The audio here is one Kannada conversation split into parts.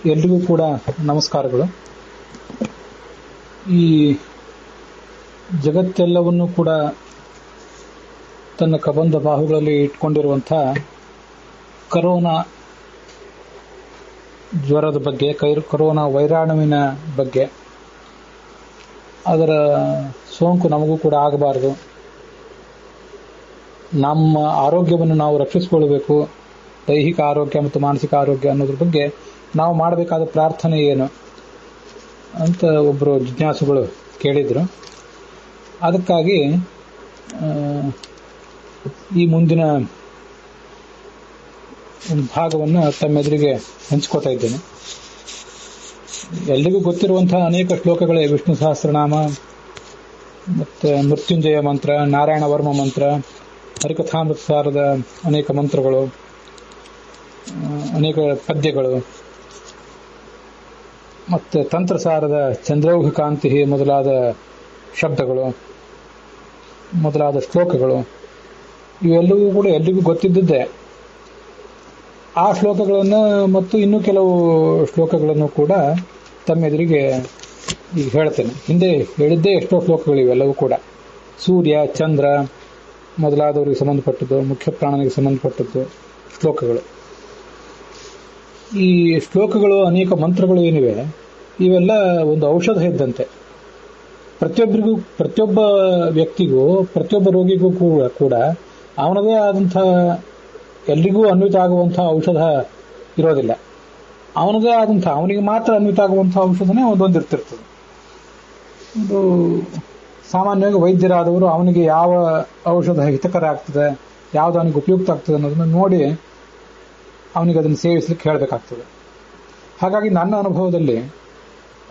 ಎಲ್ರಿಗೂ ಕೂಡ ನಮಸ್ಕಾರಗಳು. ಈ ಜಗತ್ತೆಲ್ಲವನ್ನೂ ಕೂಡ ತನ್ನ ಕಬಂಧ ಬಾಹುಗಳಲ್ಲಿ ಇಟ್ಕೊಂಡಿರುವಂಥ ಕರೋನಾ ಜ್ವರದ ಬಗ್ಗೆ, ಕರೋನಾ ವೈರಾಣುವಿನ ಬಗ್ಗೆ, ಅದರ ಸೋಂಕು ನಮಗೂ ಕೂಡ ಆಗಬಾರದು, ನಮ್ಮ ಆರೋಗ್ಯವನ್ನು ನಾವು ರಕ್ಷಿಸಿಕೊಳ್ಳಬೇಕು, ದೈಹಿಕ ಆರೋಗ್ಯ ಮತ್ತು ಮಾನಸಿಕ ಆರೋಗ್ಯ ಅನ್ನೋದ್ರ ಬಗ್ಗೆ ನಾವು ಮಾಡಬೇಕಾದ ಪ್ರಾರ್ಥನೆ ಏನು ಅಂತ ಒಬ್ಬರು ಜಿಜ್ಞಾಸುಗಳು ಕೇಳಿದರು. ಅದಕ್ಕಾಗಿ ಈ ಮುಂದಿನ ಒಂದು ಭಾಗವನ್ನು ತಮ್ಮೆದುರಿಗೆ ಹಂಚ್ಕೋತಾ ಇದ್ದೇನೆ. ಎಲ್ರಿಗೂ ಗೊತ್ತಿರುವಂತಹ ಅನೇಕ ಶ್ಲೋಕಗಳೇ ವಿಷ್ಣು ಸಹಸ್ರನಾಮ ಮತ್ತು ಮೃತ್ಯುಂಜಯ ಮಂತ್ರ, ನಾರಾಯಣ ವರ್ಮ ಮಂತ್ರ, ಹರಿಕಥಾಮೃತಸಾರದ ಅನೇಕ ಮಂತ್ರಗಳು, ಅನೇಕ ಪದ್ಯಗಳು ಮತ್ತು ತಂತ್ರಸಾರದ ಚಂದ್ರೌಘ ಕಾಂತಿ ಮೊದಲಾದ ಶಬ್ದಗಳು, ಮೊದಲಾದ ಶ್ಲೋಕಗಳು, ಇವೆಲ್ಲವೂ ಕೂಡ ಎಲ್ರಿಗೂ ಗೊತ್ತಿದ್ದೇ. ಆ ಶ್ಲೋಕಗಳನ್ನು ಮತ್ತು ಇನ್ನೂ ಕೆಲವು ಶ್ಲೋಕಗಳನ್ನು ಕೂಡ ತಮ್ಮೆದುರಿಗೆ ಈಗ ಹೇಳ್ತೇನೆ. ಹಿಂದೆ ಹೇಳಿದ್ದೇ ಎಷ್ಟೋ ಶ್ಲೋಕಗಳು ಇವೆಲ್ಲವೂ ಕೂಡ ಸೂರ್ಯ, ಚಂದ್ರ ಮೊದಲಾದವರಿಗೆ ಸಂಬಂಧಪಟ್ಟದ್ದು, ಮುಖ್ಯ ಪ್ರಾಣನಿಗೆ ಸಂಬಂಧಪಟ್ಟದ್ದು ಶ್ಲೋಕಗಳು. ಈ ಶ್ಲೋಕಗಳು, ಅನೇಕ ಮಂತ್ರಗಳು ಏನಿವೆ, ಇವೆಲ್ಲ ಒಂದು ಔಷಧ ಇದ್ದಂತೆ. ಪ್ರತಿಯೊಬ್ಬ ವ್ಯಕ್ತಿಗೂ, ಪ್ರತಿಯೊಬ್ಬ ರೋಗಿಗೂ ಕೂಡ ಅವನದೇ ಆದಂಥ, ಎಲ್ರಿಗೂ ಅನ್ವಿತ ಆಗುವಂಥ ಔಷಧ ಇರೋದಿಲ್ಲ. ಅವನದೇ ಆದಂಥ, ಅವನಿಗೆ ಮಾತ್ರ ಅನ್ವಿತ ಆಗುವಂಥ ಔಷಧನೇ ಒಂದೊಂದಿರ್ತಿರ್ತದೆ. ಇದು ಸಾಮಾನ್ಯವಾಗಿ ವೈದ್ಯರಾದವರು ಅವನಿಗೆ ಯಾವ ಔಷಧ ಹಿತಕರ ಆಗ್ತದೆ, ಯಾವುದು ಅವನಿಗೆ ಉಪಯುಕ್ತ ಆಗ್ತದೆ ಅನ್ನೋದನ್ನು ನೋಡಿ ಅವನಿಗೆ ಅದನ್ನು ಸೇವಿಸಲಿಕ್ಕೆ ಹೇಳಬೇಕಾಗ್ತದೆ. ಹಾಗಾಗಿ ನನ್ನ ಅನುಭವದಲ್ಲಿ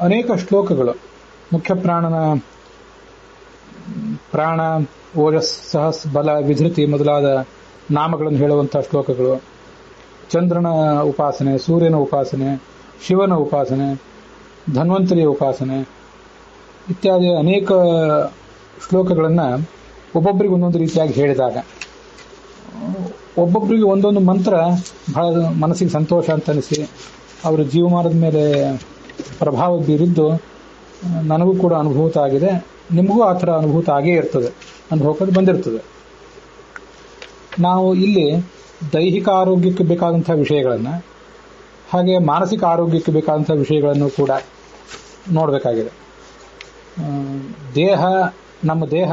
ಅನೇಕ ಶ್ಲೋಕಗಳು, ಮುಖ್ಯ ಪ್ರಾಣ, ಓಜಸ್, ಸಹಸ್, ಬಲ, ವಿಧೃತಿ ಮೊದಲಾದ ನಾಮಗಳನ್ನು ಹೇಳುವಂಥ ಶ್ಲೋಕಗಳು, ಚಂದ್ರನ ಉಪಾಸನೆ, ಸೂರ್ಯನ ಉಪಾಸನೆ, ಶಿವನ ಉಪಾಸನೆ, ಧನ್ವಂತರಿಯ ಉಪಾಸನೆ ಇತ್ಯಾದಿ ಅನೇಕ ಶ್ಲೋಕಗಳನ್ನು ಒಬ್ಬೊಬ್ಬರಿಗೆ ಒಂದೊಂದು ರೀತಿಯಾಗಿ ಹೇಳಿದಾಗ, ಒಬ್ಬೊಬ್ಬರಿಗೆ ಒಂದೊಂದು ಮಂತ್ರ ಬಹಳ ಮನಸ್ಸಿಗೆ ಸಂತೋಷ ಅಂತ ಅನಿಸಿ ಅವರ ಜೀವಮಾನದ ಮೇಲೆ ಪ್ರಭಾವ ಬೀರಿದ್ದು ನನಗೂ ಕೂಡ ಅನುಭೂತ ಆಗಿದೆ. ನಿಮಗೂ ಆ ಥರ ಅನುಭೂತ ಆಗೇ ಇರ್ತದೆ, ಅನುಭವಕ್ಕೆ ಬಂದಿರ್ತದೆ. ನಾವು ಇಲ್ಲಿ ದೈಹಿಕ ಆರೋಗ್ಯಕ್ಕೆ ಬೇಕಾದಂಥ ವಿಷಯಗಳನ್ನು, ಹಾಗೆ ಮಾನಸಿಕ ಆರೋಗ್ಯಕ್ಕೆ ಬೇಕಾದಂಥ ವಿಷಯಗಳನ್ನು ಕೂಡ ನೋಡಬೇಕಾಗಿದೆ. ನಮ್ಮ ದೇಹ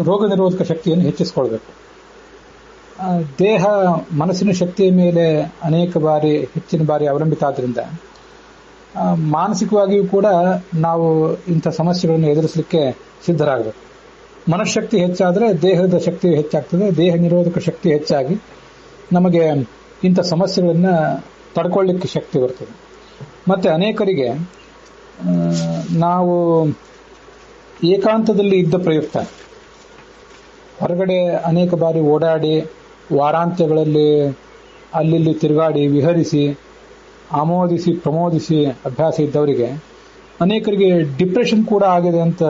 ರೋಗ ನಿರೋಧಕ ಶಕ್ತಿಯನ್ನು ಹೆಚ್ಚಿಸಿಕೊಳ್ಬೇಕು. ದೇಹ ಮನಸ್ಸಿನ ಶಕ್ತಿಯ ಮೇಲೆ ಹೆಚ್ಚಿನ ಬಾರಿ ಅವಲಂಬಿತ ಆದ್ದರಿಂದ ಮಾನಸಿಕವಾಗಿಯೂ ಕೂಡ ನಾವು ಇಂಥ ಸಮಸ್ಯೆಗಳನ್ನು ಎದುರಿಸಲಿಕ್ಕೆ ಸಿದ್ಧರಾಗಬೇಕು. ಮನಃಶಕ್ತಿ ಹೆಚ್ಚಾದರೆ ದೇಹದ ಶಕ್ತಿ ಹೆಚ್ಚಾಗ್ತದೆ, ದೇಹ ನಿರೋಧಕ ಶಕ್ತಿ ಹೆಚ್ಚಾಗಿ ನಮಗೆ ಇಂಥ ಸಮಸ್ಯೆಗಳನ್ನು ತಡ್ಕೊಳ್ಳಿಕ್ಕೆ ಶಕ್ತಿ ಬರ್ತದೆ. ಮತ್ತು ಅನೇಕರಿಗೆ ನಾವು ಏಕಾಂತದಲ್ಲಿ ಇದ್ದ ಪ್ರಯುಕ್ತ ಹೊರಗಡೆ ಅನೇಕ ಬಾರಿ ಓಡಾಡಿ, ವಾರಾಂತ್ಯಗಳಲ್ಲಿ ಅಲ್ಲಿ ತಿರುಗಾಡಿ, ವಿಹರಿಸಿ, ಆಮೋದಿಸಿ ಪ್ರಮೋದಿಸಿ ಅಭ್ಯಾಸ ಇದ್ದವರಿಗೆ ಅನೇಕರಿಗೆ ಡಿಪ್ರೆಷನ್ ಕೂಡ ಆಗಿದೆ ಅಂತ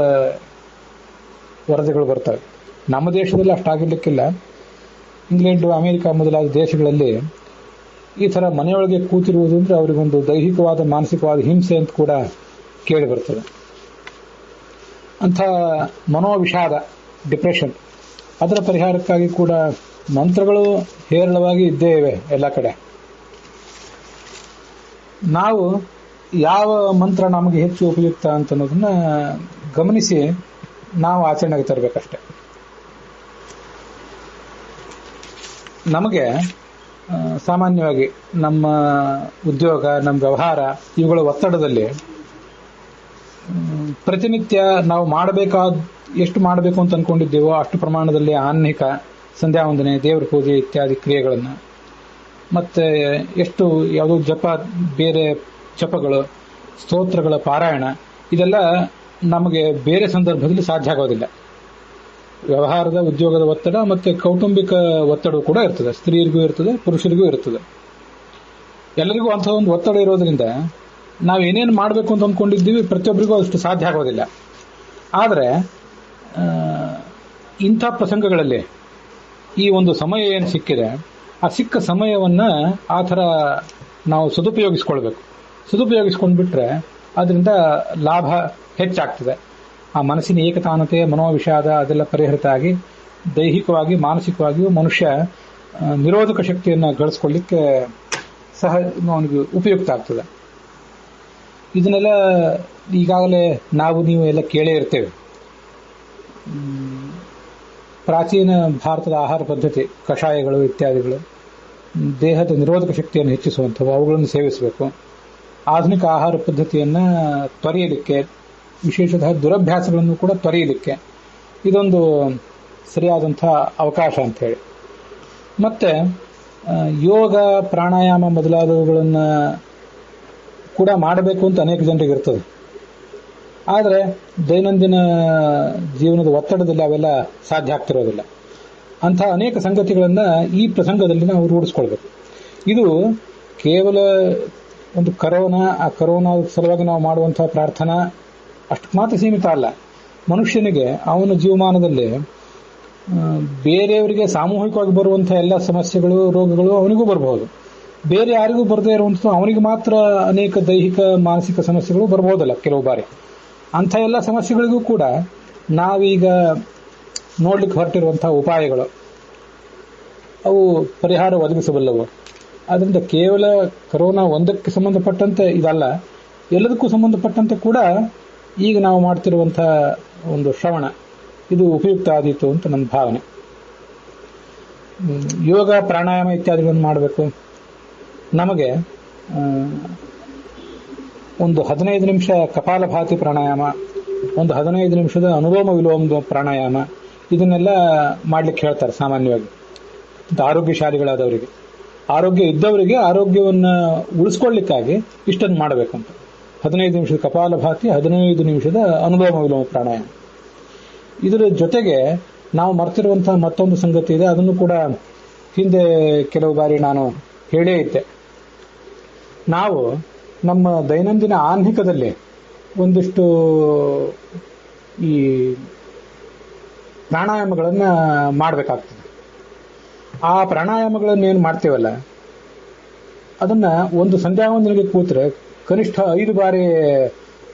ವರದಿಗಳು ಬರ್ತವೆ. ನಮ್ಮ ದೇಶದಲ್ಲಿ ಅಷ್ಟಾಗಿರ್ಲಿಕ್ಕಿಲ್ಲ. ಇಂಗ್ಲೆಂಡು, ಅಮೆರಿಕ ಮೊದಲಾದ ದೇಶಗಳಲ್ಲಿ ಈ ಥರ ಮನೆಯೊಳಗೆ ಕೂತಿರುವುದು ಅಂದರೆ ಅವರಿಗೊಂದು ದೈಹಿಕವಾದ, ಮಾನಸಿಕವಾದ ಹಿಂಸೆ ಅಂತ ಕೂಡ ಕೇಳಿ ಬರ್ತದೆ. ಅಂಥ ಮನೋವಿಷಾದ, ಡಿಪ್ರೆಷನ್, ಅದರ ಪರಿಹಾರಕ್ಕಾಗಿ ಕೂಡ ಮಂತ್ರಗಳು ಹೇರಳವಾಗಿ ಇದ್ದೇ ಇವೆ ಎಲ್ಲ ಕಡೆ. ನಾವು ಯಾವ ಮಂತ್ರ ನಮಗೆ ಹೆಚ್ಚು ಉಪಯುಕ್ತ ಅಂತ ಅನ್ನೋದನ್ನ ಗಮನಿಸಿ ನಾವು ಆಚರಣೆಗೆ ತರಬೇಕಷ್ಟೆ. ನಮಗೆ ಸಾಮಾನ್ಯವಾಗಿ ನಮ್ಮ ಉದ್ಯೋಗ, ನಮ್ಮ ವ್ಯವಹಾರ ಇವುಗಳ ಒತ್ತಡದಲ್ಲಿ ಪ್ರತಿನಿತ್ಯ ನಾವು ಎಷ್ಟು ಮಾಡಬೇಕು ಅಂತ ಅನ್ಕೊಂಡಿದ್ದೀವೋ ಅಷ್ಟು ಪ್ರಮಾಣದಲ್ಲಿ ಆನ್ಹಿಕ, ಸಂಧ್ಯಾವಂದನೆ, ದೇವರ ಪೂಜೆ ಇತ್ಯಾದಿ ಕ್ರಿಯೆಗಳನ್ನು, ಮತ್ತು ಎಷ್ಟು ಯಾವುದೋ ಬೇರೆ ಜಪಗಳು, ಸ್ತೋತ್ರಗಳ ಪಾರಾಯಣ, ಇದೆಲ್ಲ ನಮಗೆ ಬೇರೆ ಸಂದರ್ಭದಲ್ಲಿ ಸಾಧ್ಯ ಆಗೋದಿಲ್ಲ. ವ್ಯವಹಾರದ, ಉದ್ಯೋಗದ ಒತ್ತಡ ಮತ್ತು ಕೌಟುಂಬಿಕ ಒತ್ತಡ ಕೂಡ ಇರ್ತದೆ. ಸ್ತ್ರೀಯರಿಗೂ ಇರ್ತದೆ, ಪುರುಷರಿಗೂ ಇರ್ತದೆ. ಎಲ್ಲರಿಗೂ ಅಂಥ ಒಂದು ಒತ್ತಡ ಇರೋದ್ರಿಂದ ನಾವು ಏನೇನು ಮಾಡಬೇಕು ಅಂತ ಅಂದ್ಕೊಂಡಿದ್ದೀವಿ ಪ್ರತಿಯೊಬ್ಬರಿಗೂ ಅಷ್ಟು ಸಾಧ್ಯ ಆಗೋದಿಲ್ಲ. ಆದರೆ ಇಂಥ ಪ್ರಸಂಗಗಳಲ್ಲಿ ಈ ಒಂದು ಸಮಯ ಏನು ಸಿಕ್ಕಿದೆ ಆ ಸಿಕ್ಕ ಸಮಯವನ್ನ ಆ ಥರ ನಾವು ಸದುಪಯೋಗಿಸ್ಕೊಳ್ಬೇಕು. ಸದುಪಯೋಗಿಸ್ಕೊಂಡ್ಬಿಟ್ರೆ ಅದರಿಂದ ಲಾಭ ಹೆಚ್ಚಾಗ್ತದೆ. ಆ ಮನಸ್ಸಿನ ಏಕತಾನತೆ, ಮನೋವಿಷಾದ ಅದೆಲ್ಲ ಪರಿಹರಿತ ಆಗಿ ದೈಹಿಕವಾಗಿ ಮಾನಸಿಕವಾಗಿಯೂ ಮನುಷ್ಯ ನಿರೋಧಕ ಶಕ್ತಿಯನ್ನು ಗಳಿಸ್ಕೊಳ್ಳಿಕ್ಕೆ ಸಹ ಅವನಿಗೆ ಉಪಯುಕ್ತ ಆಗ್ತದೆ. ಇದನ್ನೆಲ್ಲ ಈಗಾಗಲೇ ನಾವು ನೀವು ಎಲ್ಲ ಕೇಳೇ ಇರ್ತೇವೆ. ಪ್ರಾಚೀನ ಭಾರತದ ಆಹಾರ ಪದ್ಧತಿ, ಕಷಾಯಗಳು ಇತ್ಯಾದಿಗಳು ದೇಹದ ನಿರೋಧಕ ಶಕ್ತಿಯನ್ನು ಹೆಚ್ಚಿಸುವಂಥವು, ಅವುಗಳನ್ನು ಸೇವಿಸಬೇಕು. ಆಧುನಿಕ ಆಹಾರ ಪದ್ಧತಿಯನ್ನು ತೊರೆಯಲಿಕ್ಕೆ, ವಿಶೇಷತಃ ದುರಭ್ಯಾಸಗಳನ್ನು ಕೂಡ ತೊರೆಯಲಿಕ್ಕೆ ಇದೊಂದು ಸರಿಯಾದಂಥ ಅವಕಾಶ ಅಂಥೇಳಿ. ಮತ್ತೆ ಯೋಗ, ಪ್ರಾಣಾಯಾಮ ಮೊದಲಾದವುಗಳನ್ನು ಕೂಡ ಮಾಡಬೇಕು ಅಂತ ಅನೇಕ ಜನರಿಗೆ ಇರ್ತದೆ. ಆದರೆ ದೈನಂದಿನ ಜೀವನದ ಒತ್ತಡದಲ್ಲಿ ಅವೆಲ್ಲ ಸಾಧ್ಯ ಆಗ್ತಿರೋದಿಲ್ಲ. ಅಂಥ ಅನೇಕ ಸಂಗತಿಗಳನ್ನು ಈ ಪ್ರಸಂಗದಲ್ಲಿ ನಾವು ರೂಢಿಸ್ಕೊಳ್ಬೇಕು. ಇದು ಕೇವಲ ಒಂದು ಆ ಕರೋನಾ ಸಲುವಾಗಿ ನಾವು ಮಾಡುವಂತಹ ಪ್ರಾರ್ಥನಾ ಅಷ್ಟಕ್ಕೆ ಮಾತ್ರ ಸೀಮಿತ ಅಲ್ಲ. ಮನುಷ್ಯನಿಗೆ ಅವನ ಜೀವಮಾನದಲ್ಲಿ ಬೇರೆಯವರಿಗೆ ಸಾಮೂಹಿಕವಾಗಿ ಬರುವಂತಹ ಎಲ್ಲ ಸಮಸ್ಯೆಗಳು, ರೋಗಗಳು ಅವನಿಗೂ ಬರಬಹುದು. ಬೇರೆ ಯಾರಿಗೂ ಬರದೇ ಇರುವಂಥದ್ದು ಅವನಿಗೆ ಮಾತ್ರ ಅನೇಕ ದೈಹಿಕ ಮಾನಸಿಕ ಸಮಸ್ಯೆಗಳು ಬರಬಹುದಲ್ಲ ಕೆಲವು ಬಾರಿ. ಅಂಥ ಎಲ್ಲ ಸಮಸ್ಯೆಗಳಿಗೂ ಕೂಡ ನಾವೀಗ ನೋಡ್ಲಿಕ್ಕೆ ಹೊರಟಿರುವಂತಹ ಉಪಾಯಗಳು ಅವು ಪರಿಹಾರ ಒದಗಿಸಬಲ್ಲವು. ಅದರಿಂದ ಕೇವಲ ಕರೋನಾ ಒಂದಕ್ಕೆ ಸಂಬಂಧಪಟ್ಟಂತೆ ಇದಲ್ಲ, ಎಲ್ಲದಕ್ಕೂ ಸಂಬಂಧಪಟ್ಟಂತೆ ಕೂಡ ಈಗ ನಾವು ಮಾಡ್ತಿರುವಂತಹ ಒಂದು ಶ್ರವಣ ಇದು ಉಪಯುಕ್ತ ಆದೀತು ಅಂತ ನನ್ನ ಭಾವನೆ. ಯೋಗ, ಪ್ರಾಣಾಯಾಮ ಇತ್ಯಾದಿಗಳನ್ನು ಮಾಡಬೇಕು. ನಮಗೆ ಒಂದು 15 ನಿಮಿಷ ಕಪಾಲಭಾತಿ ಪ್ರಾಣಾಯಾಮ, ಒಂದು 15 ನಿಮಿಷದ ಅನುಲೋಮ ವಿಲೋಮ ಪ್ರಾಣಾಯಾಮ ಇದನ್ನೆಲ್ಲ ಮಾಡ್ಲಿಕ್ಕೆ ಹೇಳ್ತಾರೆ ಸಾಮಾನ್ಯವಾಗಿ. ಆರೋಗ್ಯಶಾಲಿಗಳಾದವರಿಗೆ, ಆರೋಗ್ಯ ಇದ್ದವರಿಗೆ ಆರೋಗ್ಯವನ್ನು ಉಳಿಸ್ಕೊಳ್ಳಿಕ್ಕಾಗಿ ಇಷ್ಟನ್ನು ಮಾಡಬೇಕಂತ. 15 ನಿಮಿಷದ ಕಪಾಲಭಾತಿ, 15 ನಿಮಿಷದ ಅನುಲೋಮ ವಿಲೋಮ ಪ್ರಾಣಾಯಾಮ. ಇದರ ಜೊತೆಗೆ ನಾವು ಮರ್ತಿರುವಂತಹ ಮತ್ತೊಂದು ಸಂಗತಿ ಇದೆ. ಅದನ್ನು ಕೂಡ ಹಿಂದೆ ಕೆಲವು ಬಾರಿ ನಾನು ಹೇಳೇ ಇದ್ದೆ. ನಾವು ನಮ್ಮ ದೈನಂದಿನ ಆನ್ಹಿಕದಲ್ಲಿ ಒಂದಿಷ್ಟು ಈ ಪ್ರಾಣಾಯಾಮಗಳನ್ನು ಮಾಡಬೇಕಾಗ್ತದೆ. ಆ ಪ್ರಾಣಾಯಾಮಗಳನ್ನು ಏನು ಮಾಡ್ತೀವಲ್ಲ ಅದನ್ನ ಒಂದು ಸಂಧ್ಯಾವಂದನೆಗೆ ಕೂತ್ರೆ ಕನಿಷ್ಠ 5 ಬಾರಿ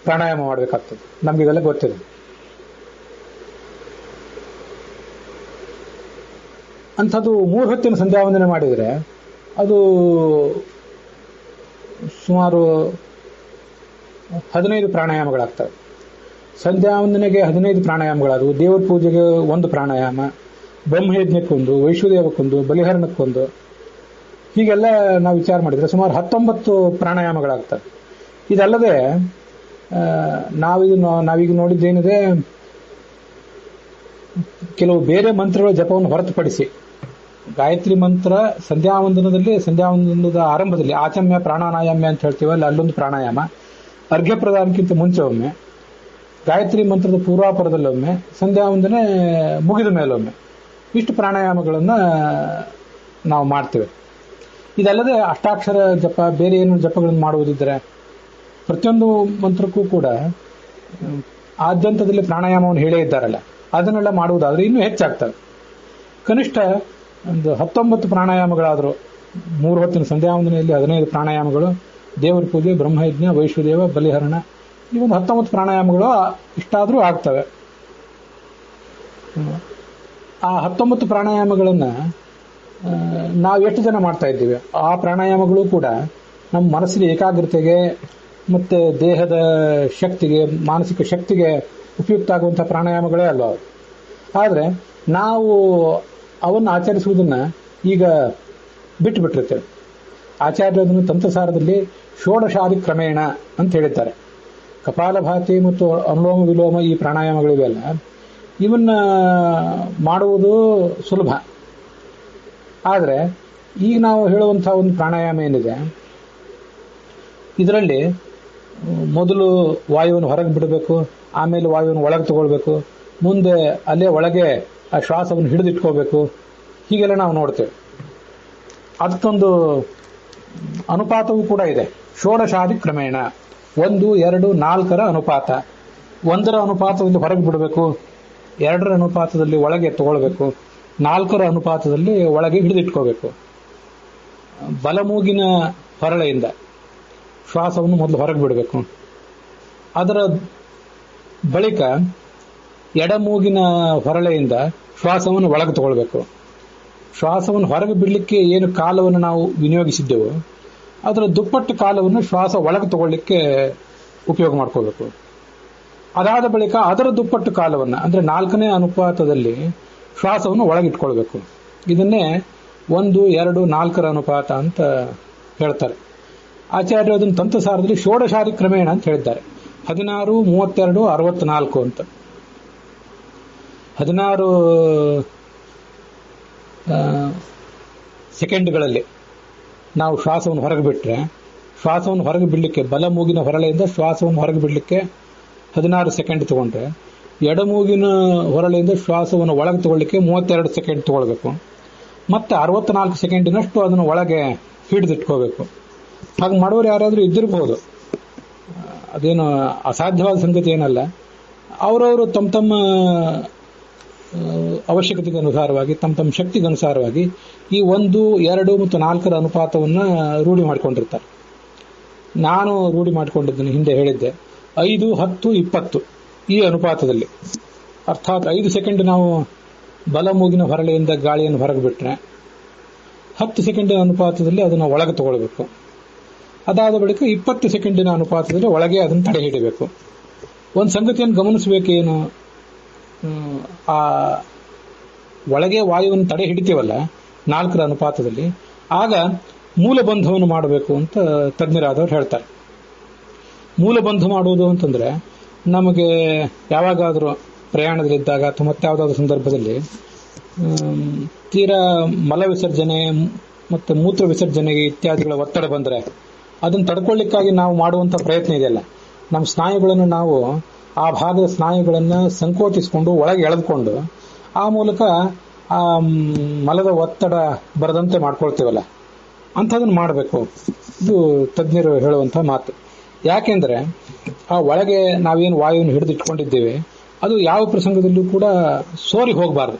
ಪ್ರಾಣಾಯಾಮ ಮಾಡಬೇಕಾಗ್ತದೆ. ನಮಗಿದೆಲ್ಲ ಗೊತ್ತಿದೆ. ಅಂಥದ್ದು 3 ಹೊತ್ತಿನ ಸಂಧ್ಯಾವಂದನೆ ಮಾಡಿದರೆ ಅದು ಸುಮಾರು 15 ಪ್ರಾಣಾಯಾಮಗಳಾಗ್ತವೆ. ಸಂಧ್ಯಾವಂದನೆಗೆ 15 ಪ್ರಾಣಾಯಾಮಗಳಾದವು. ದೇವರ ಪೂಜೆಗೆ 1 ಪ್ರಾಣಾಯಾಮ, ಬ್ರಹ್ಮಯಜ್ಞಕ್ಕೊಂದು, ವೈಶ್ವದೇವಕ್ಕೊಂದು, ಬಲಿಹರಣಕ್ಕೊಂದು, ಹೀಗೆಲ್ಲ ನಾವು ವಿಚಾರ ಮಾಡಿದರೆ ಸುಮಾರು 19 ಪ್ರಾಣಾಯಾಮಗಳಾಗ್ತವೆ. ಇದಲ್ಲದೆ ನಾವೀಗ ನೋಡಿದ್ದೇನಿದೆ, ಕೆಲವು ಬೇರೆ ಮಂತ್ರಗಳ ಜಪವನ್ನು ಹೊರತುಪಡಿಸಿ ಗಾಯತ್ರಿ ಮಂತ್ರ ಸಂಧ್ಯಾವಂದನದ ಆರಂಭದಲ್ಲಿ ಆಚಮ್ಯ ಪ್ರಾಣಾಯಾಮ್ಯ ಅಂತ ಹೇಳ್ತೀವಲ್ಲ, ಅಲ್ಲೊಂದು ಪ್ರಾಣಾಯಾಮ, ಅರ್ಘ್ಯ ಪ್ರದಾನಕ್ಕಿಂತ ಮುಂಚೆ ಒಮ್ಮೆ, ಗಾಯತ್ರಿ ಮಂತ್ರದ ಪೂರ್ವಾಪರದಲ್ಲೊಮ್ಮೆ, ಸಂಧ್ಯಾವಂದನೆ ಮುಗಿದ ಮೇಲೊಮ್ಮೆ, ಇಷ್ಟು ಪ್ರಾಣಾಯಾಮಗಳನ್ನು ನಾವು ಮಾಡ್ತೇವೆ. ಇದಲ್ಲದೆ ಅಷ್ಟಾಕ್ಷರ ಜಪ, ಬೇರೆ ಏನು ಜಪಗಳನ್ನು ಮಾಡುವುದಿದ್ದರೆ ಪ್ರತಿಯೊಂದು ಮಂತ್ರಕ್ಕೂ ಕೂಡ ಆದ್ಯಂತದಲ್ಲಿ ಪ್ರಾಣಾಯಾಮವನ್ನು ಹೇಳೇ ಇದ್ದಾರಲ್ಲ, ಅದನ್ನೆಲ್ಲ ಮಾಡುವುದಾದ್ರೆ ಇನ್ನೂ ಹೆಚ್ಚಾಗ್ತವೆ. ಕನಿಷ್ಠ ಒಂದು 19 ಪ್ರಾಣಾಯಾಮಗಳಾದರೂ 3 ಹೊತ್ತಿನ ಸಂಧ್ಯಾವಂದನೆಯಲ್ಲಿ 15 ಪ್ರಾಣಾಯಾಮಗಳು, ದೇವರ ಪೂಜೆ, ಬ್ರಹ್ಮಯಜ್ಞ, ವೈಶ್ವದೇವ, ಬಲಿಹರಣ, ಈ ಒಂದು 19 ಪ್ರಾಣಾಯಾಮಗಳು ಇಷ್ಟಾದರೂ ಆಗ್ತವೆ. ಆ 19 ಪ್ರಾಣಾಯಾಮಗಳನ್ನು ನಾವು ಎಷ್ಟು ಜನ ಮಾಡ್ತಾ ಇದ್ದೀವಿ? ಆ ಪ್ರಾಣಾಯಾಮಗಳು ಕೂಡ ನಮ್ಮ ಮನಸ್ಸಿನ ಏಕಾಗ್ರತೆಗೆ ಮತ್ತು ದೇಹದ ಶಕ್ತಿಗೆ, ಮಾನಸಿಕ ಶಕ್ತಿಗೆ ಉಪಯುಕ್ತ ಆಗುವಂಥ ಪ್ರಾಣಾಯಾಮಗಳೇ ಅಲ್ವ. ಆದರೆ ನಾವು ಅವನ್ನು ಆಚರಿಸುವುದನ್ನು ಈಗ ಬಿಟ್ಟುಬಿಟ್ಟಿರ್ತೇವೆ. ಆಚಾರ್ಯರನ್ನು ತಂತ್ರಸಾರದಲ್ಲಿ ಷೋಡಶಾದಿ ಕ್ರಮೇಣ ಅಂತ ಹೇಳಿದ್ದಾರೆ. ಕಪಾಲಭಾತಿ ಮತ್ತು ಅನುಲೋಮ ವಿಲೋಮ ಈ ಪ್ರಾಣಾಯಾಮಗಳಿವೆಲ್ಲ, ಇವನ್ನ ಮಾಡುವುದು ಸುಲಭ. ಆದರೆ ಈಗ ನಾವು ಹೇಳುವಂಥ ಒಂದು ಪ್ರಾಣಾಯಾಮ ಏನಿದೆ, ಇದರಲ್ಲಿ ಮೊದಲು ವಾಯುವನ್ನು ಹೊರಗೆ ಬಿಡಬೇಕು, ಆಮೇಲೆ ವಾಯುವನ್ನು ಒಳಗೆ ತಗೊಳ್ಬೇಕು, ಮುಂದೆ ಅಲ್ಲೇ ಒಳಗೆ ಆ ಶ್ವಾಸವನ್ನು ಹಿಡಿದಿಟ್ಕೋಬೇಕು, ಹೀಗೆಲ್ಲ ನಾವು ನೋಡ್ತೇವೆ. ಅದಕ್ಕೊಂದು ಅನುಪಾತವೂ ಕೂಡ ಇದೆ. ಷೋಡಶಾದಿ ಕ್ರಮೇಣ 1, 2, 4 ಅನುಪಾತ. 1ರ ಅನುಪಾತದಲ್ಲಿ ಹೊರಗೆ ಬಿಡಬೇಕು, 2ರ ಅನುಪಾತದಲ್ಲಿ ಒಳಗೆ ತಗೊಳ್ಬೇಕು, 4ರ ಅನುಪಾತದಲ್ಲಿ ಒಳಗೆ ಹಿಡಿದಿಟ್ಕೋಬೇಕು. ಬಲಮೂಗಿನ ಹೊರಳೆಯಿಂದ ಶ್ವಾಸವನ್ನು ಮೊದಲು ಹೊರಗೆ ಬಿಡಬೇಕು. ಅದರ ಬಳಿಕ ಎಡಮೂಗಿನ ಹೊರಳೆಯಿಂದ ಶ್ವಾಸವನ್ನು ಒಳಗೆ ತಗೊಳ್ಬೇಕು. ಶ್ವಾಸವನ್ನು ಹೊರಗೆ ಬಿಡಲಿಕ್ಕೆ ಏನು ಕಾಲವನ್ನು ನಾವು ವಿನಿಯೋಗಿಸಿದ್ದೆವು ಅದರ ದುಪ್ಪಟ್ಟು ಕಾಲವನ್ನು ಶ್ವಾಸ ಒಳಗೆ ತಗೊಳ್ಳಿಕ್ಕೆ ಉಪಯೋಗ ಮಾಡ್ಕೋಬೇಕು. ಅದಾದ ಬಳಿಕ ಅದರ ದುಪ್ಪಟ್ಟು ಕಾಲವನ್ನು ಅಂದ್ರೆ 4ನೇ ಅನುಪಾತದಲ್ಲಿ ಶ್ವಾಸವನ್ನು ಒಳಗಿಟ್ಕೊಳ್ಬೇಕು. ಇದನ್ನೇ 1, 2, 4ರ ಅನುಪಾತ ಅಂತ ಹೇಳ್ತಾರೆ. ಆಚಾರ್ಯರು ಅದನ್ನು ತಂತ್ರಸಾರದಲ್ಲಿ ಷೋಡಶಾರಿ ಕ್ರಮೇಣ ಅಂತ ಹೇಳಿದ್ದಾರೆ. 16, 32, 64 ಅಂತ 16 ಸೆಕೆಂಡ್ಗಳಲ್ಲಿ ನಾವು ಶ್ವಾಸವನ್ನು ಹೊರಗೆ ಬಿಟ್ರೆ ಶ್ವಾಸವನ್ನು ಹೊರಗೆ ಬಿಡಲಿಕ್ಕೆ ಬಲ ಮೂಗಿನ ಹೊರಳೆಯಿಂದ ಶ್ವಾಸವನ್ನು ಹೊರಗೆ ಬಿಡಲಿಕ್ಕೆ 16 ಸೆಕೆಂಡ್ ತಗೊಂಡ್ರೆ ಎಡಮೂಗಿನ ಹೊರಳೆಯಿಂದ ಶ್ವಾಸವನ್ನು ಒಳಗೆ ತಗೊಳ್ಳಿಕ್ಕೆ 32 ಸೆಕೆಂಡ್ ತಗೊಳ್ಬೇಕು. ಮತ್ತೆ 64 ಸೆಕೆಂಡಿನಷ್ಟು ಅದನ್ನು ಒಳಗೆ ಹಿಡಿದಿಟ್ಕೋಬೇಕು. ಹಾಗೆ ಮಾಡೋರು ಯಾರಾದರೂ ಇದ್ದಿರಬಹುದು, ಅದೇನು ಅಸಾಧ್ಯವಾದ ಸಂಗತಿ ಏನಲ್ಲ. ಅವರವರು ತಮ್ಮ ಅವಶ್ಯಕತೆಗೆ ಅನುಸಾರವಾಗಿ ತಮ್ಮ ಶಕ್ತಿಗೆ ಅನುಸಾರವಾಗಿ ಈ 1, 2 ಮತ್ತು 4ರ ಅನುಪಾತವನ್ನು ರೂಢಿ ಮಾಡಿಕೊಂಡಿರ್ತಾರೆ. ನಾನು ರೂಢಿ ಮಾಡಿಕೊಂಡಿದ್ದೀನಿ, ಹಿಂದೆ ಹೇಳಿದ್ದೆ. 5, 10, 20 ಈ ಅನುಪಾತದಲ್ಲಿ, ಅರ್ಥಾತ್ 5 ಸೆಕೆಂಡ್ ನಾವು ಬಲ ಮೂಗಿನ ಹೊರಳೆಯಿಂದ ಗಾಳಿಯನ್ನು ಹೊರಗೆ ಬಿಟ್ರೆ 10 ಸೆಕೆಂಡಿನ ಅನುಪಾತದಲ್ಲಿ ಅದನ್ನು ಒಳಗೆ ತಗೊಳ್ಬೇಕು. ಅದಾದ ಬಳಿಕ 20 ಸೆಕೆಂಡಿನ ಅನುಪಾತದಲ್ಲಿ ಒಳಗೆ ಅದನ್ನು ತಡೆ ಹಿಡಿಬೇಕು. ಒಂದು ಸಂಗತಿಯನ್ನು ಗಮನಿಸಬೇಕೇನು, ಆ ಒಳಗೆ ವಾಯುವನ್ನು ತಡೆ ಹಿಡಿತೀವಲ್ಲ 4ರ ಅನುಪಾತದಲ್ಲಿ, ಆಗ ಮೂಲಬಂಧವನ್ನು ಮಾಡಬೇಕು ಅಂತ ತಜ್ಞರಾದವರು ಹೇಳ್ತಾರೆ. ಮೂಲಬಂಧ ಮಾಡುವುದು ಅಂತಂದ್ರೆ ನಮಗೆ ಯಾವಾಗಾದರೂ ಪ್ರಯಾಣದಲ್ಲಿದ್ದಾಗ ಅಥವಾ ಮತ್ತಾವುದಾದ್ರೂ ಸಂದರ್ಭದಲ್ಲಿ ತೀರಾ ಮಲ ವಿಸರ್ಜನೆ ಮತ್ತು ಮೂತ್ರ ವಿಸರ್ಜನೆಗೆ ಇತ್ಯಾದಿಗಳ ಒತ್ತಡ ಬಂದರೆ ಅದನ್ನು ತಡ್ಕೊಳ್ಳಿಕ್ಕಾಗಿ ನಾವು ಮಾಡುವಂಥ ಪ್ರಯತ್ನ ಇದೆಯಲ್ಲ, ನಮ್ಮ ಸ್ನಾಯುಗಳನ್ನು ನಾವು ಆ ಭಾಗದ ಸ್ನಾಯುಗಳನ್ನು ಸಂಕೋಚಿಸಿಕೊಂಡು ಒಳಗೆ ಎಳೆದುಕೊಂಡು ಆ ಮೂಲಕ ಆ ಮಲದ ಒತ್ತಡ ಬರದಂತೆ ಮಾಡ್ಕೊಳ್ತೀವಲ್ಲ, ಅಂಥದನ್ನು ಮಾಡಬೇಕು. ಇದು ತಜ್ಞರು ಹೇಳುವಂಥ ಮಾತು. ಯಾಕೆಂದ್ರೆ ಆ ಒಳಗೆ ನಾವೇನು ವಾಯುವನ್ನು ಹಿಡಿದಿಟ್ಕೊಂಡಿದ್ದೇವೆ ಅದು ಯಾವ ಪ್ರಸಂಗದಲ್ಲೂ ಕೂಡ ಸೋರಿ ಹೋಗಬಾರ್ದು.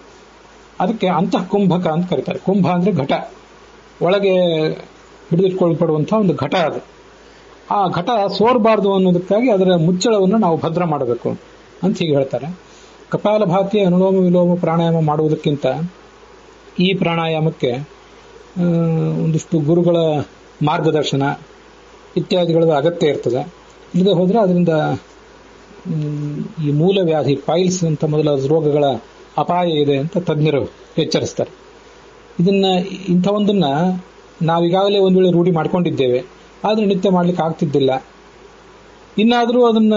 ಅದಕ್ಕೆ ಅಂತಃ ಕುಂಭಕ ಅಂತ ಕರೀತಾರೆ. ಕುಂಭ ಅಂದ್ರೆ ಘಟ, ಒಳಗೆ ಹಿಡಿದಿಟ್ಕೊಳ್ಪಡುವಂತಹ ಒಂದು ಘಟ ಅದು. ಆ ಘಟ ಸೋರಬಾರ್ದು ಅನ್ನೋದಕ್ಕಾಗಿ ಅದರ ಮುಚ್ಚಳವನ್ನು ನಾವು ಭದ್ರ ಮಾಡಬೇಕು ಅಂತ ಹೀಗೆ ಹೇಳ್ತಾರೆ. ಕಪಾಲಭಾತಿ, ಅನುಲೋಮ ವಿಲೋಮ ಪ್ರಾಣಾಯಾಮ ಮಾಡುವುದಕ್ಕಿಂತ ಈ ಪ್ರಾಣಾಯಾಮಕ್ಕೆ ಒಂದಿಷ್ಟು ಗುರುಗಳ ಮಾರ್ಗದರ್ಶನ ಇತ್ಯಾದಿಗಳ ಅಗತ್ಯ ಇರ್ತದೆ. ಇಲ್ಲದೆ ಹೋದರೆ ಅದರಿಂದ ಈ ಮೂಲವ್ಯಾಧಿ ಪೈಲ್ಸ್ ಅಂತ ಮೊದಲಾದ ರೋಗಗಳ ಅಪಾಯ ಇದೆ ಅಂತ ತಜ್ಞರು ಎಚ್ಚರಿಸ್ತಾರೆ. ಇಂಥವೊಂದನ್ನ ನಾವೀಗಾಗಲೇ ಒಂದು ವೇಳೆ ರೂಢಿ ಮಾಡ್ಕೊಂಡಿದ್ದೇವೆ, ಆದರೆ ನಿತ್ಯ ಮಾಡ್ಲಿಕ್ಕೆ ಆಗ್ತಿದ್ದಿಲ್ಲ. ಇನ್ನಾದರೂ ಅದನ್ನ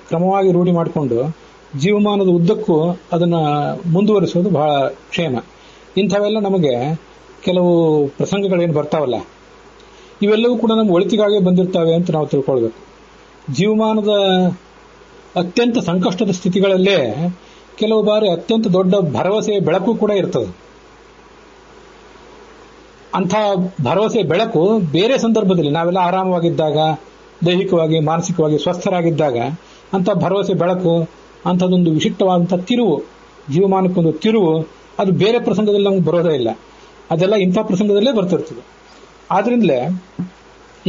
ಕ್ರಮವಾಗಿ ರೂಢಿ ಮಾಡಿಕೊಂಡು ಜೀವಮಾನದ ಉದ್ದಕ್ಕೂ ಅದನ್ನ ಮುಂದುವರಿಸೋದು ಬಹಳ ಕ್ಷೇಮ. ಇಂಥವೆಲ್ಲ ನಮಗೆ ಕೆಲವು ಪ್ರಸಂಗಗಳೇನು ಬರ್ತಾವಲ್ಲ, ಇವೆಲ್ಲವೂ ಕೂಡ ನಮ್ಮ ಒಳಿತಿಗಾಗಿ ಬಂದಿರ್ತವೆ ಅಂತ ನಾವು ತಿಳ್ಕೊಳ್ಬೇಕು. ಜೀವಮಾನದ ಅತ್ಯಂತ ಸಂಕಷ್ಟದ ಸ್ಥಿತಿಗಳಲ್ಲೇ ಕೆಲವು ಬಾರಿ ಅತ್ಯಂತ ದೊಡ್ಡ ಭರವಸೆಯ ಬೆಳಕು ಕೂಡ ಇರ್ತದೆ. ಅಂಥ ಭರವಸೆಯ ಬೆಳಕು ಬೇರೆ ಸಂದರ್ಭದಲ್ಲಿ ನಾವೆಲ್ಲ ಆರಾಮವಾಗಿದ್ದಾಗ, ದೈಹಿಕವಾಗಿ ಮಾನಸಿಕವಾಗಿ ಸ್ವಸ್ಥರಾಗಿದ್ದಾಗ ಅಂಥ ಭರವಸೆ ಬೆಳಕು, ಅಂಥದ್ದೊಂದು ವಿಶಿಷ್ಟವಾದಂಥ ತಿರುವು, ಜೀವಮಾನಕ್ಕೊಂದು ತಿರುವು, ಅದು ಬೇರೆ ಪ್ರಸಂಗದಲ್ಲಿ ನಮ್ಗೆ ಬರೋದೇ ಇಲ್ಲ. ಅದೆಲ್ಲ ಇಂಥ ಪ್ರಸಂಗದಲ್ಲೇ ಬರ್ತಿರ್ತದೆ. ಆದ್ರಿಂದಲೇ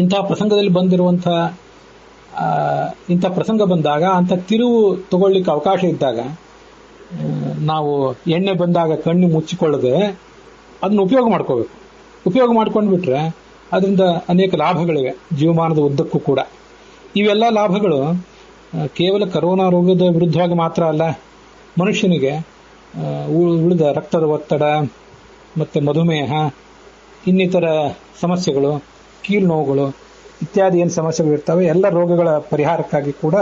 ಇಂಥ ಪ್ರಸಂಗದಲ್ಲಿ ಬಂದಿರುವಂಥ ಇಂಥ ಪ್ರಸಂಗ ಬಂದಾಗ ಅಂಥ ತಿರುವು ತಗೊಳ್ಳಿಕ್ಕೆ ಅವಕಾಶ ಇದ್ದಾಗ ನಾವು ಎಣ್ಣೆ ಬಂದಾಗ ಕಣ್ಣು ಮುಚ್ಚಿಕೊಳ್ಳದೆ ಅದನ್ನು ಉಪಯೋಗ ಮಾಡ್ಕೋಬೇಕು. ಉಪಯೋಗ ಮಾಡ್ಕೊಂಡು ಬಿಟ್ರೆ ಅದರಿಂದ ಅನೇಕ ಲಾಭಗಳಿವೆ ಜೀವಮಾನದ ಉದ್ದಕ್ಕೂ ಕೂಡ. ಇವೆಲ್ಲ ಲಾಭಗಳು ಕೇವಲ ಕರೋನಾ ರೋಗದ ವಿರುದ್ಧವಾಗಿ ಮಾತ್ರ ಅಲ್ಲ, ಮನುಷ್ಯನಿಗೆ ಉಳಿದ ರಕ್ತದ ಒತ್ತಡ ಮತ್ತು ಮಧುಮೇಹ, ಇನ್ನಿತರ ಸಮಸ್ಯೆಗಳು, ಕೀಲು ನೋವುಗಳು ಇತ್ಯಾದಿ ಏನು ಸಮಸ್ಯೆಗಳು ಇರ್ತವೆ, ಎಲ್ಲ ರೋಗಗಳ ಪರಿಹಾರಕ್ಕಾಗಿ ಕೂಡ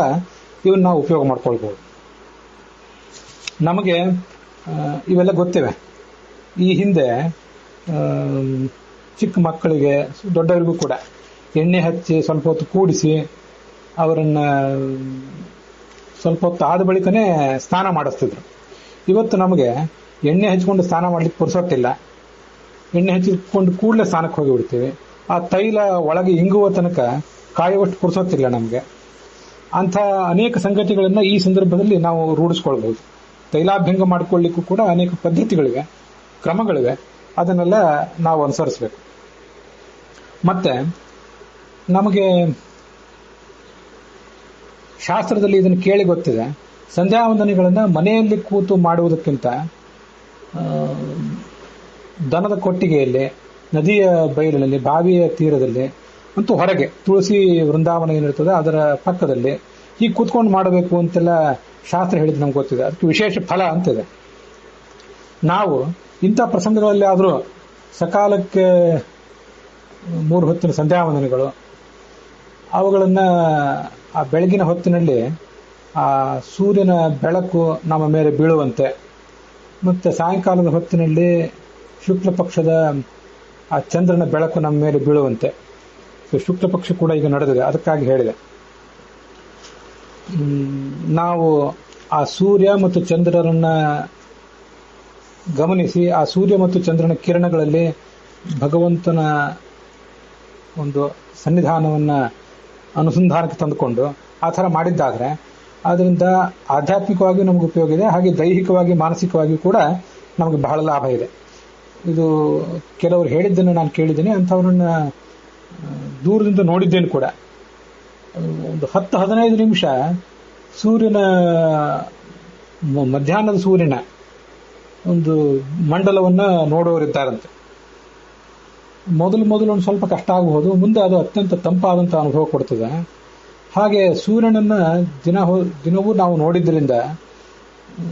ಇವನ್ನ ನಾವು ಉಪಯೋಗ ಮಾಡ್ಕೊಳ್ಬಹುದು. ನಮಗೆ ಇವೆಲ್ಲ ಗೊತ್ತಿವೆ. ಈ ಹಿಂದೆ ಚಿಕ್ಕ ಮಕ್ಕಳಿಗೆ, ದೊಡ್ಡವರಿಗೂ ಕೂಡ ಎಣ್ಣೆ ಹಚ್ಚಿ ಸ್ವಲ್ಪ ಹೊತ್ತು ಕೂಡಿಸಿ ಅವರನ್ನ ಸ್ವಲ್ಪ ಹೊತ್ತು ಆದ ಬಳಿಕನೇ ಸ್ನಾನ ಮಾಡಿಸ್ತಿದ್ರು. ಇವತ್ತು ನಮಗೆ ಎಣ್ಣೆ ಹಚ್ಕೊಂಡು ಸ್ನಾನ ಮಾಡ್ಲಿಕ್ಕೆ ಪುರ್ಸೊತ್ತಿಲ್ಲ. ಎಣ್ಣೆ ಹಚ್ಚಿಕೊಂಡು ಕೂಡಲೇ ಸ್ನಾನಕ್ಕೆ ಹೋಗಿಬಿಡ್ತೀವಿ. ಆ ತೈಲ ಒಳಗೆ ಇಂಗುವ ತನಕ ಕಾಯುವಷ್ಟು ಪುರ್ಸೊತ್ತಿಲ್ಲ ನಮಗೆ. ಅಂಥ ಅನೇಕ ಸಂಗತಿಗಳನ್ನ ಈ ಸಂದರ್ಭದಲ್ಲಿ ನಾವು ರೂಢಿಸ್ಕೊಳ್ಬಹುದು. ತೈಲಾಭ್ಯಂಗ ಮಾಡಿಕೊಳ್ಳಿಕ್ಕೂ ಕೂಡ ಅನೇಕ ಪದ್ಧತಿಗಳಿವೆ, ಕ್ರಮಗಳಿವೆ. ಅದನ್ನೆಲ್ಲ ನಾವು ಅನುಸರಿಸಬೇಕು. ಮತ್ತೆ ನಮಗೆ ಶಾಸ್ತ್ರದಲ್ಲಿ ಇದನ್ನು ಕೇಳಿ ಗೊತ್ತಿದೆ, ಸಂಧ್ಯಾ ವಂದನೆಗಳನ್ನ ಮನೆಯಲ್ಲಿ ಕೂತು ಮಾಡುವುದಕ್ಕಿಂತ ದನದ ಕೊಟ್ಟಿಗೆಯಲ್ಲಿ, ನದಿಯ ಬಯಲಿನಲ್ಲಿ, ಬಾವಿಯ ತೀರದಲ್ಲಿ ಅಂತೂ ಹೊರಗೆ ತುಳಸಿ ವೃಂದಾವನ ಏನಿರ್ತದೆ ಅದರ ಪಕ್ಕದಲ್ಲಿ ಹೀಗೆ ಕೂತ್ಕೊಂಡು ಮಾಡಬೇಕು ಅಂತೆಲ್ಲ ಶಾಸ್ತ್ರ ಹೇಳಿದ್ದು ನಮ್ಗೆ ಗೊತ್ತಿದೆ. ಅದಕ್ಕೆ ವಿಶೇಷ ಫಲ ಅಂತಿದೆ. ನಾವು ಇಂಥ ಪ್ರಸಂಗಗಳಲ್ಲಿ ಆದರೂ ಸಕಾಲಕ್ಕೆ 3 ಹೊತ್ತಿನ ಸಂಧ್ಯಾ ವಂದನೆಗಳು, ಅವುಗಳನ್ನು ಆ ಬೆಳಗಿನ ಹೊತ್ತಿನಲ್ಲಿ ಆ ಸೂರ್ಯನ ಬೆಳಕು ನಮ್ಮ ಮೇಲೆ ಬೀಳುವಂತೆ, ಮತ್ತು ಸಾಯಂಕಾಲದ ಹೊತ್ತಿನಲ್ಲಿ ಶುಕ್ಲ ಪಕ್ಷದ ಆ ಚಂದ್ರನ ಬೆಳಕು ನಮ್ಮ ಮೇಲೆ ಬೀಳುವಂತೆ. ಶುಕ್ಲ ಪಕ್ಷ ಕೂಡ ಈಗ ನಡೆದಿದೆ, ಅದಕ್ಕಾಗಿ ಹೇಳಿದೆ. ನಾವು ಆ ಸೂರ್ಯ ಮತ್ತು ಚಂದ್ರರನ್ನ ಗಮನಿಸಿ ಆ ಸೂರ್ಯ ಮತ್ತು ಚಂದ್ರನ ಕಿರಣಗಳಲ್ಲಿ ಭಗವಂತನ ಒಂದು ಸನ್ನಿಧಾನವನ್ನ ಅನುಸಂಧಾನಕ್ಕೆ ತಂದುಕೊಂಡು ಆ ಥರ ಮಾಡಿದ್ದಾದ್ರೆ ಅದರಿಂದ ಆಧ್ಯಾತ್ಮಿಕವಾಗಿಯೂ ನಮಗೆ ಉಪಯೋಗ ಇದೆ, ಹಾಗೆ ದೈಹಿಕವಾಗಿ ಮಾನಸಿಕವಾಗಿಯೂ ಕೂಡ ನಮಗೆ ಬಹಳ ಲಾಭ ಇದೆ. ಇದು ಕೆಲವರು ಹೇಳಿದ್ದನ್ನು ನಾನು ಕೇಳಿದ್ದೇನೆ, ಅಂಥವ್ರನ್ನ ದೂರದಿಂದ ನೋಡಿದ್ದೇನೆ ಕೂಡ. ಒಂದು 10-15 ನಿಮಿಷ ಸೂರ್ಯನ ಮಧ್ಯಾಹ್ನದ ಸೂರ್ಯನ ಒಂದು ಮಂಡಲವನ್ನ ನೋಡೋರಿದ್ದಾರಂತೆ. ಮೊದಲು ಒಂದು ಸ್ವಲ್ಪ ಕಷ್ಟ ಆಗಬಹುದು, ಮುಂದೆ ಅದು ಅತ್ಯಂತ ತಂಪಾದಂಥ ಅನುಭವ ಕೊಡ್ತದೆ. ಹಾಗೆ ಸೂರ್ಯನನ್ನ ದಿನವೂ ನಾವು ನೋಡಿದ್ರಿಂದ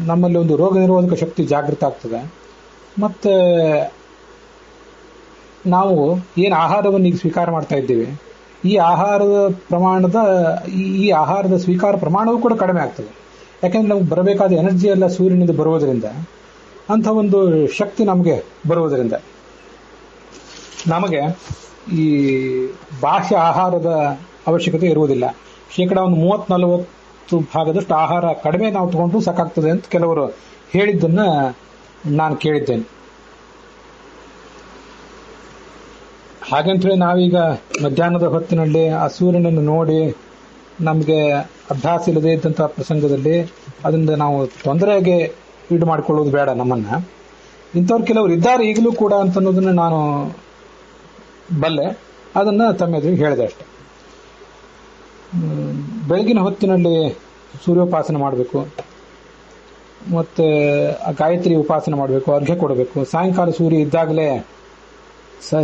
ನಮ್ಮಲ್ಲಿ ಒಂದು ರೋಗ ನಿರೋಧಕ ಶಕ್ತಿ ಜಾಗೃತ ಆಗ್ತದೆ. ಮತ್ತೆ ನಾವು ಏನು ಆಹಾರವನ್ನು ಈಗ ಸ್ವೀಕಾರ ಮಾಡ್ತಾ ಇದ್ದೀವಿ, ಈ ಆಹಾರದ ಸ್ವೀಕಾರ ಪ್ರಮಾಣವೂ ಕೂಡ ಕಡಿಮೆ ಆಗ್ತದೆ. ಯಾಕೆಂದ್ರೆ ನಮ್ಗೆ ಬರಬೇಕಾದ ಎನರ್ಜಿ ಎಲ್ಲ ಸೂರ್ಯನಿಂದ ಬರುವುದರಿಂದ, ಅಂಥ ಒಂದು ಶಕ್ತಿ ನಮಗೆ ಬರುವುದರಿಂದ ನಮಗೆ ಈ ಬಾಹ್ಯ ಆಹಾರದ ಅವಶ್ಯಕತೆ ಇರುವುದಿಲ್ಲ. ಶೇಕಡ ಒಂದು 30-40 ಭಾಗದಷ್ಟು ಆಹಾರ ಕಡಿಮೆ ನಾವು ತಗೊಂಡು ಸಾಕಾಗ್ತದೆ ಅಂತ ಕೆಲವರು ಹೇಳಿದ್ದನ್ನ ನಾನು ಕೇಳಿದ್ದೇನೆ. ಹಾಗಂತೇಳಿ ನಾವೀಗ ಮಧ್ಯಾಹ್ನದ ಹೊತ್ತಿನಲ್ಲಿ ಆ ಸೂರ್ಯನನ್ನು ನೋಡಿ ನಮಗೆ ಅಭ್ಯಾಸ ಇಲ್ಲದೆ ಇದ್ದಂತಹ ಪ್ರಸಂಗದಲ್ಲಿ ಅದರಿಂದ ನಾವು ತೊಂದರೆಗೆ ಈಡು ಮಾಡಿಕೊಳ್ಳುವುದು ಬೇಡ ನಮ್ಮನ್ನ. ಇಂಥವ್ರು ಕೆಲವರು ಇದ್ದಾರೆ ಈಗಲೂ ಕೂಡ ಅಂತನ್ನೋದನ್ನ ನಾನು ಬಲ್ಲೆ, ಅದನ್ನ ತಮ್ಮ ಎದುರಿಗೆ ಹೇಳಿದೆ ಅಷ್ಟೆ. ಬೆಳಗಿನ ಹೊತ್ತಿನಲ್ಲಿ ಸೂರ್ಯೋಪಾಸನೆ ಮಾಡಬೇಕು, ಮತ್ತೆ ಗಾಯತ್ರಿ ಉಪಾಸನೆ ಮಾಡಬೇಕು, ಅರ್ಘ್ಯ ಕೊಡಬೇಕು, ಸಾಯಂಕಾಲ ಸೂರ್ಯ ಇದ್ದಾಗಲೇ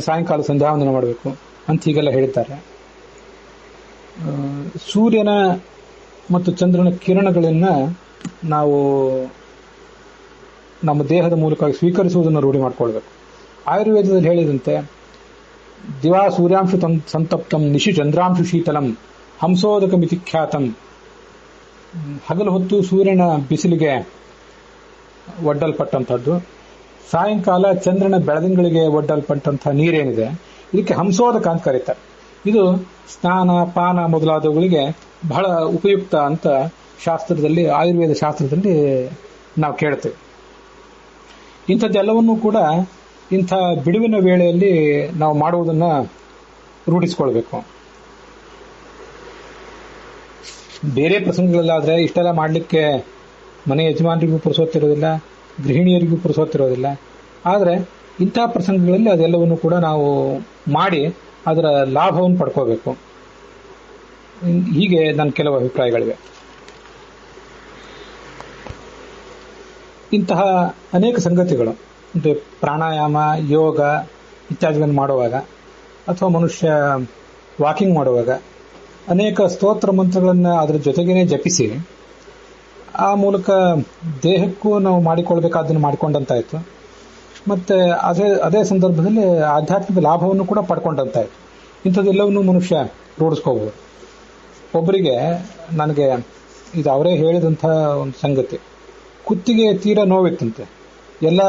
ಸಾಯಂಕಾಲ ಸಂಧ್ಯಾವಂದನೆ ಮಾಡಬೇಕು ಅಂತ ಹೀಗೆಲ್ಲ ಹೇಳಿದ್ದಾರೆ. ಸೂರ್ಯನ ಮತ್ತು ಚಂದ್ರನ ಕಿರಣಗಳನ್ನ ನಾವು ನಮ್ಮ ದೇಹದ ಮೂಲಕ ಸ್ವೀಕರಿಸುವುದನ್ನು ರೂಢಿ ಮಾಡಿಕೊಳ್ಬೇಕು. ಆಯುರ್ವೇದದಲ್ಲಿ ಹೇಳಿದಂತೆ ದಿವಾ ಸೂರ್ಯಾಂಶು ಸಂತಪ್ತಂ ನಿಶಿ ಚಂದ್ರಾಂಶು ಶೀತಲಂ ಹಂಸೋದಕ ಮಿತಿಖ್ಯಾತಂ. ಹಗಲು ಹೊತ್ತು ಸೂರ್ಯನ ಬಿಸಿಲಿಗೆ ಒಡ್ಡಲ್ಪಟ್ಟಂಥದ್ದು, ಸಾಯಂಕಾಲ ಚಂದ್ರನ ಬೆಳದಿಂಗಳಿಗೆ ಒಡ್ಡಲ್ಪಟ್ಟಂತಹ ನೀರೇನಿದೆ ಇದಕ್ಕೆ ಹಂಸೋದಕ ಅಂತ ಕರೀತಾರೆ. ಇದು ಸ್ನಾನ ಪಾನ ಮೊದಲಾದವುಗಳಿಗೆ ಬಹಳ ಉಪಯುಕ್ತ ಅಂತ ಶಾಸ್ತ್ರದಲ್ಲಿ, ಆಯುರ್ವೇದ ಶಾಸ್ತ್ರದಲ್ಲಿ ನಾವು ಕೇಳ್ತೇವೆ. ಇಂಥದ್ದೆಲ್ಲವನ್ನೂ ಕೂಡ ಇಂಥ ಬಿಡುವಿನ ವೇಳೆಯಲ್ಲಿ ನಾವು ಮಾಡುವುದನ್ನ ರೂಢಿಸಿಕೊಳ್ಬೇಕು. ಬೇರೆ ಪ್ರಸಂಗಗಳಲ್ಲಾದ್ರೆ ಇಷ್ಟೆಲ್ಲ ಮಾಡಲಿಕ್ಕೆ ಮನೆ ಯಜಮಾನರಿಗೂ ಪುರುಸೊತ್ತಿರೋದಿಲ್ಲ, ಗೃಹಿಣಿಯರಿಗೂ ಪುರುಸೊತ್ತಿರೋದಿಲ್ಲ. ಆದರೆ ಇಂಥ ಪ್ರಸಂಗಗಳಲ್ಲಿ ಅದೆಲ್ಲವನ್ನು ಕೂಡ ನಾವು ಮಾಡಿ ಅದರ ಲಾಭವನ್ನು ಪಡ್ಕೋಬೇಕು. ಹೀಗೆ ನನ್ನ ಕೆಲವು ಅಭಿಪ್ರಾಯಗಳಿವೆ. ಇಂತಹ ಅನೇಕ ಸಂಗತಿಗಳು ಅಂದರೆ ಪ್ರಾಣಾಯಾಮ, ಯೋಗ ಇತ್ಯಾದಿಗಳನ್ನು ಮಾಡುವಾಗ ಅಥವಾ ಮನುಷ್ಯ ವಾಕಿಂಗ್ ಮಾಡುವಾಗ ಅನೇಕ ಸ್ತೋತ್ರ ಮಂತ್ರಗಳನ್ನು ಅದರ ಜೊತೆಗೇನೆ ಜಪಿಸಿ ಆ ಮೂಲಕ ದೇಹಕ್ಕೂ ನಾವು ಮಾಡಿಕೊಳ್ಬೇಕಾದ್ದನ್ನು ಮಾಡಿಕೊಂಡಂತಾಯಿತು, ಮತ್ತೆ ಅದೇ ಸಂದರ್ಭದಲ್ಲಿ ಆಧ್ಯಾತ್ಮಿಕ ಲಾಭವನ್ನು ಕೂಡ ಪಡ್ಕೊಂಡಂತಾಯಿತು. ಇಂಥದ್ದೆಲ್ಲವನ್ನೂ ಮನುಷ್ಯ ರೂಢಿಸ್ಕೋಬಹುದು. ಒಬ್ಬರಿಗೆ ನನಗೆ ಇದು ಅವರೇ ಹೇಳಿದಂಥ ಒಂದು ಸಂಗತಿ, ಕುತ್ತಿಗೆ ತೀರಾ ನೋವಿತ್ತಂತೆ. ಎಲ್ಲ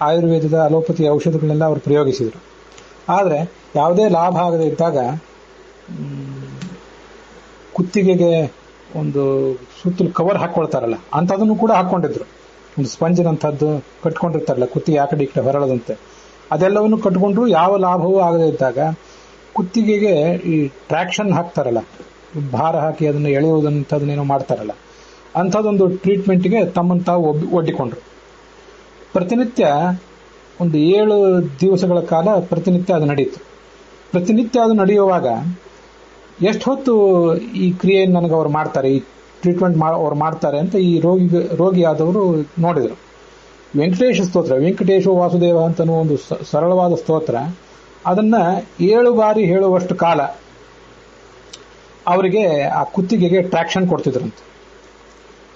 ಆಯುರ್ವೇದದ ಅಲೋಪತಿ ಔಷಧಗಳನ್ನೆಲ್ಲ ಅವರು ಪ್ರಯೋಗಿಸಿದರು. ಆದರೆ ಯಾವುದೇ ಲಾಭ ಆಗದೇ ಇದ್ದಾಗ ಕುತ್ತಿಗೆಗೆ ಒಂದು ಸುತ್ತಲೂ ಕವರ್ ಹಾಕೊಳ್ತಾರಲ್ಲ ಅಂಥದನ್ನು ಕೂಡ ಹಾಕ್ಕೊಂಡಿದ್ರು. ಒಂದು ಸ್ಪಂಜಿನಂಥದ್ದು ಕಟ್ಕೊಂಡಿರ್ತಾರಲ್ಲ ಕುತ್ತಿಗೆ ಆ ಕಡೆ ಈ ಕಡೆ ಹೊರಳದಂತೆ, ಅದೆಲ್ಲವನ್ನು ಕಟ್ಕೊಂಡ್ರು ಯಾವ ಲಾಭವೂ ಆಗದೇ ಇದ್ದಾಗ ಕುತ್ತಿಗೆಗೆ ಈ ಟ್ರಾಕ್ಷನ್ ಹಾಕ್ತಾರಲ್ಲ, ಭಾರ ಹಾಕಿ ಅದನ್ನು ಎಳೆಯುವುದಂಥದನ್ನೇನೋ ಮಾಡ್ತಾರಲ್ಲ, ಅಂಥದ್ದೊಂದು ಟ್ರೀಟ್ಮೆಂಟ್ಗೆ ತಮ್ಮನ್ನು ತಾವು ಒಡ್ಡಿಕೊಂಡ್ರು. ಪ್ರತಿನಿತ್ಯ ಒಂದು 7 ದಿವಸಗಳ ಕಾಲ ಪ್ರತಿನಿತ್ಯ ಅದು ನಡೀತು. ಪ್ರತಿನಿತ್ಯ ಅದು ನಡೆಯುವಾಗ ಎಷ್ಟು ಹೊತ್ತು ಈ ಕ್ರಿಯೆಯನ್ನು ನನಗೆ ಅವ್ರು ಮಾಡ್ತಾರೆ, ಈ ಟ್ರೀಟ್ಮೆಂಟ್ ಅವ್ರು ಮಾಡ್ತಾರೆ ಅಂತ ಈ ರೋಗಿಯಾದವರು ನೋಡಿದರು. ವೆಂಕಟೇಶ ಸ್ತೋತ್ರ, ವೆಂಕಟೇಶೋ ವಾಸುದೇವ ಅಂತನೂ ಒಂದು ಸರಳವಾದ ಸ್ತೋತ್ರ, ಅದನ್ನ 7 ಬಾರಿ ಹೇಳುವಷ್ಟು ಕಾಲ ಅವರಿಗೆ ಆ ಕುತ್ತಿಗೆಗೆ ಟ್ರಾಕ್ಷನ್ ಕೊಡ್ತಿದ್ರಂತೆ.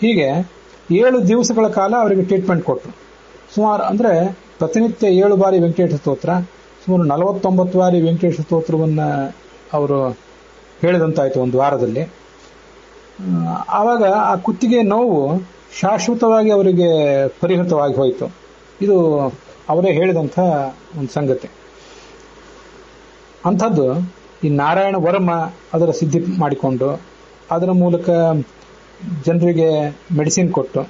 ಹೀಗೆ 7 ದಿವಸಗಳ ಕಾಲ ಅವರಿಗೆ ಟ್ರೀಟ್ಮೆಂಟ್ ಕೊಟ್ಟರು. ಸುಮಾರು ಅಂದ್ರೆ ಪ್ರತಿನಿತ್ಯ 7 ಬಾರಿ ವೆಂಕಟೇಶ ಸ್ತೋತ್ರ, ಸುಮಾರು 49 ಬಾರಿ ವೆಂಕಟೇಶ ಸ್ತೋತ್ರವನ್ನ ಅವರು ಹೇಳಿದಂತಾಯ್ತು ಒಂದು ವಾರದಲ್ಲಿ. ಆವಾಗ ಆ ಕುತ್ತಿಗೆ ನೋವು ಶಾಶ್ವತವಾಗಿ ಅವರಿಗೆ ಪರಿಹೃತವಾಗಿ ಹೋಯಿತು. ಇದು ಅವರೇ ಹೇಳಿದಂಥ ಒಂದು ಸಂಗತಿ. ಅಂಥದ್ದು ಈ ನಾರಾಯಣ ವರ್ಮ ಅದರ ಸಿದ್ಧಿ ಮಾಡಿಕೊಂಡು ಅದರ ಮೂಲಕ ಜನರಿಗೆ ಮೆಡಿಸಿನ್ ಕೊಟ್ಟು,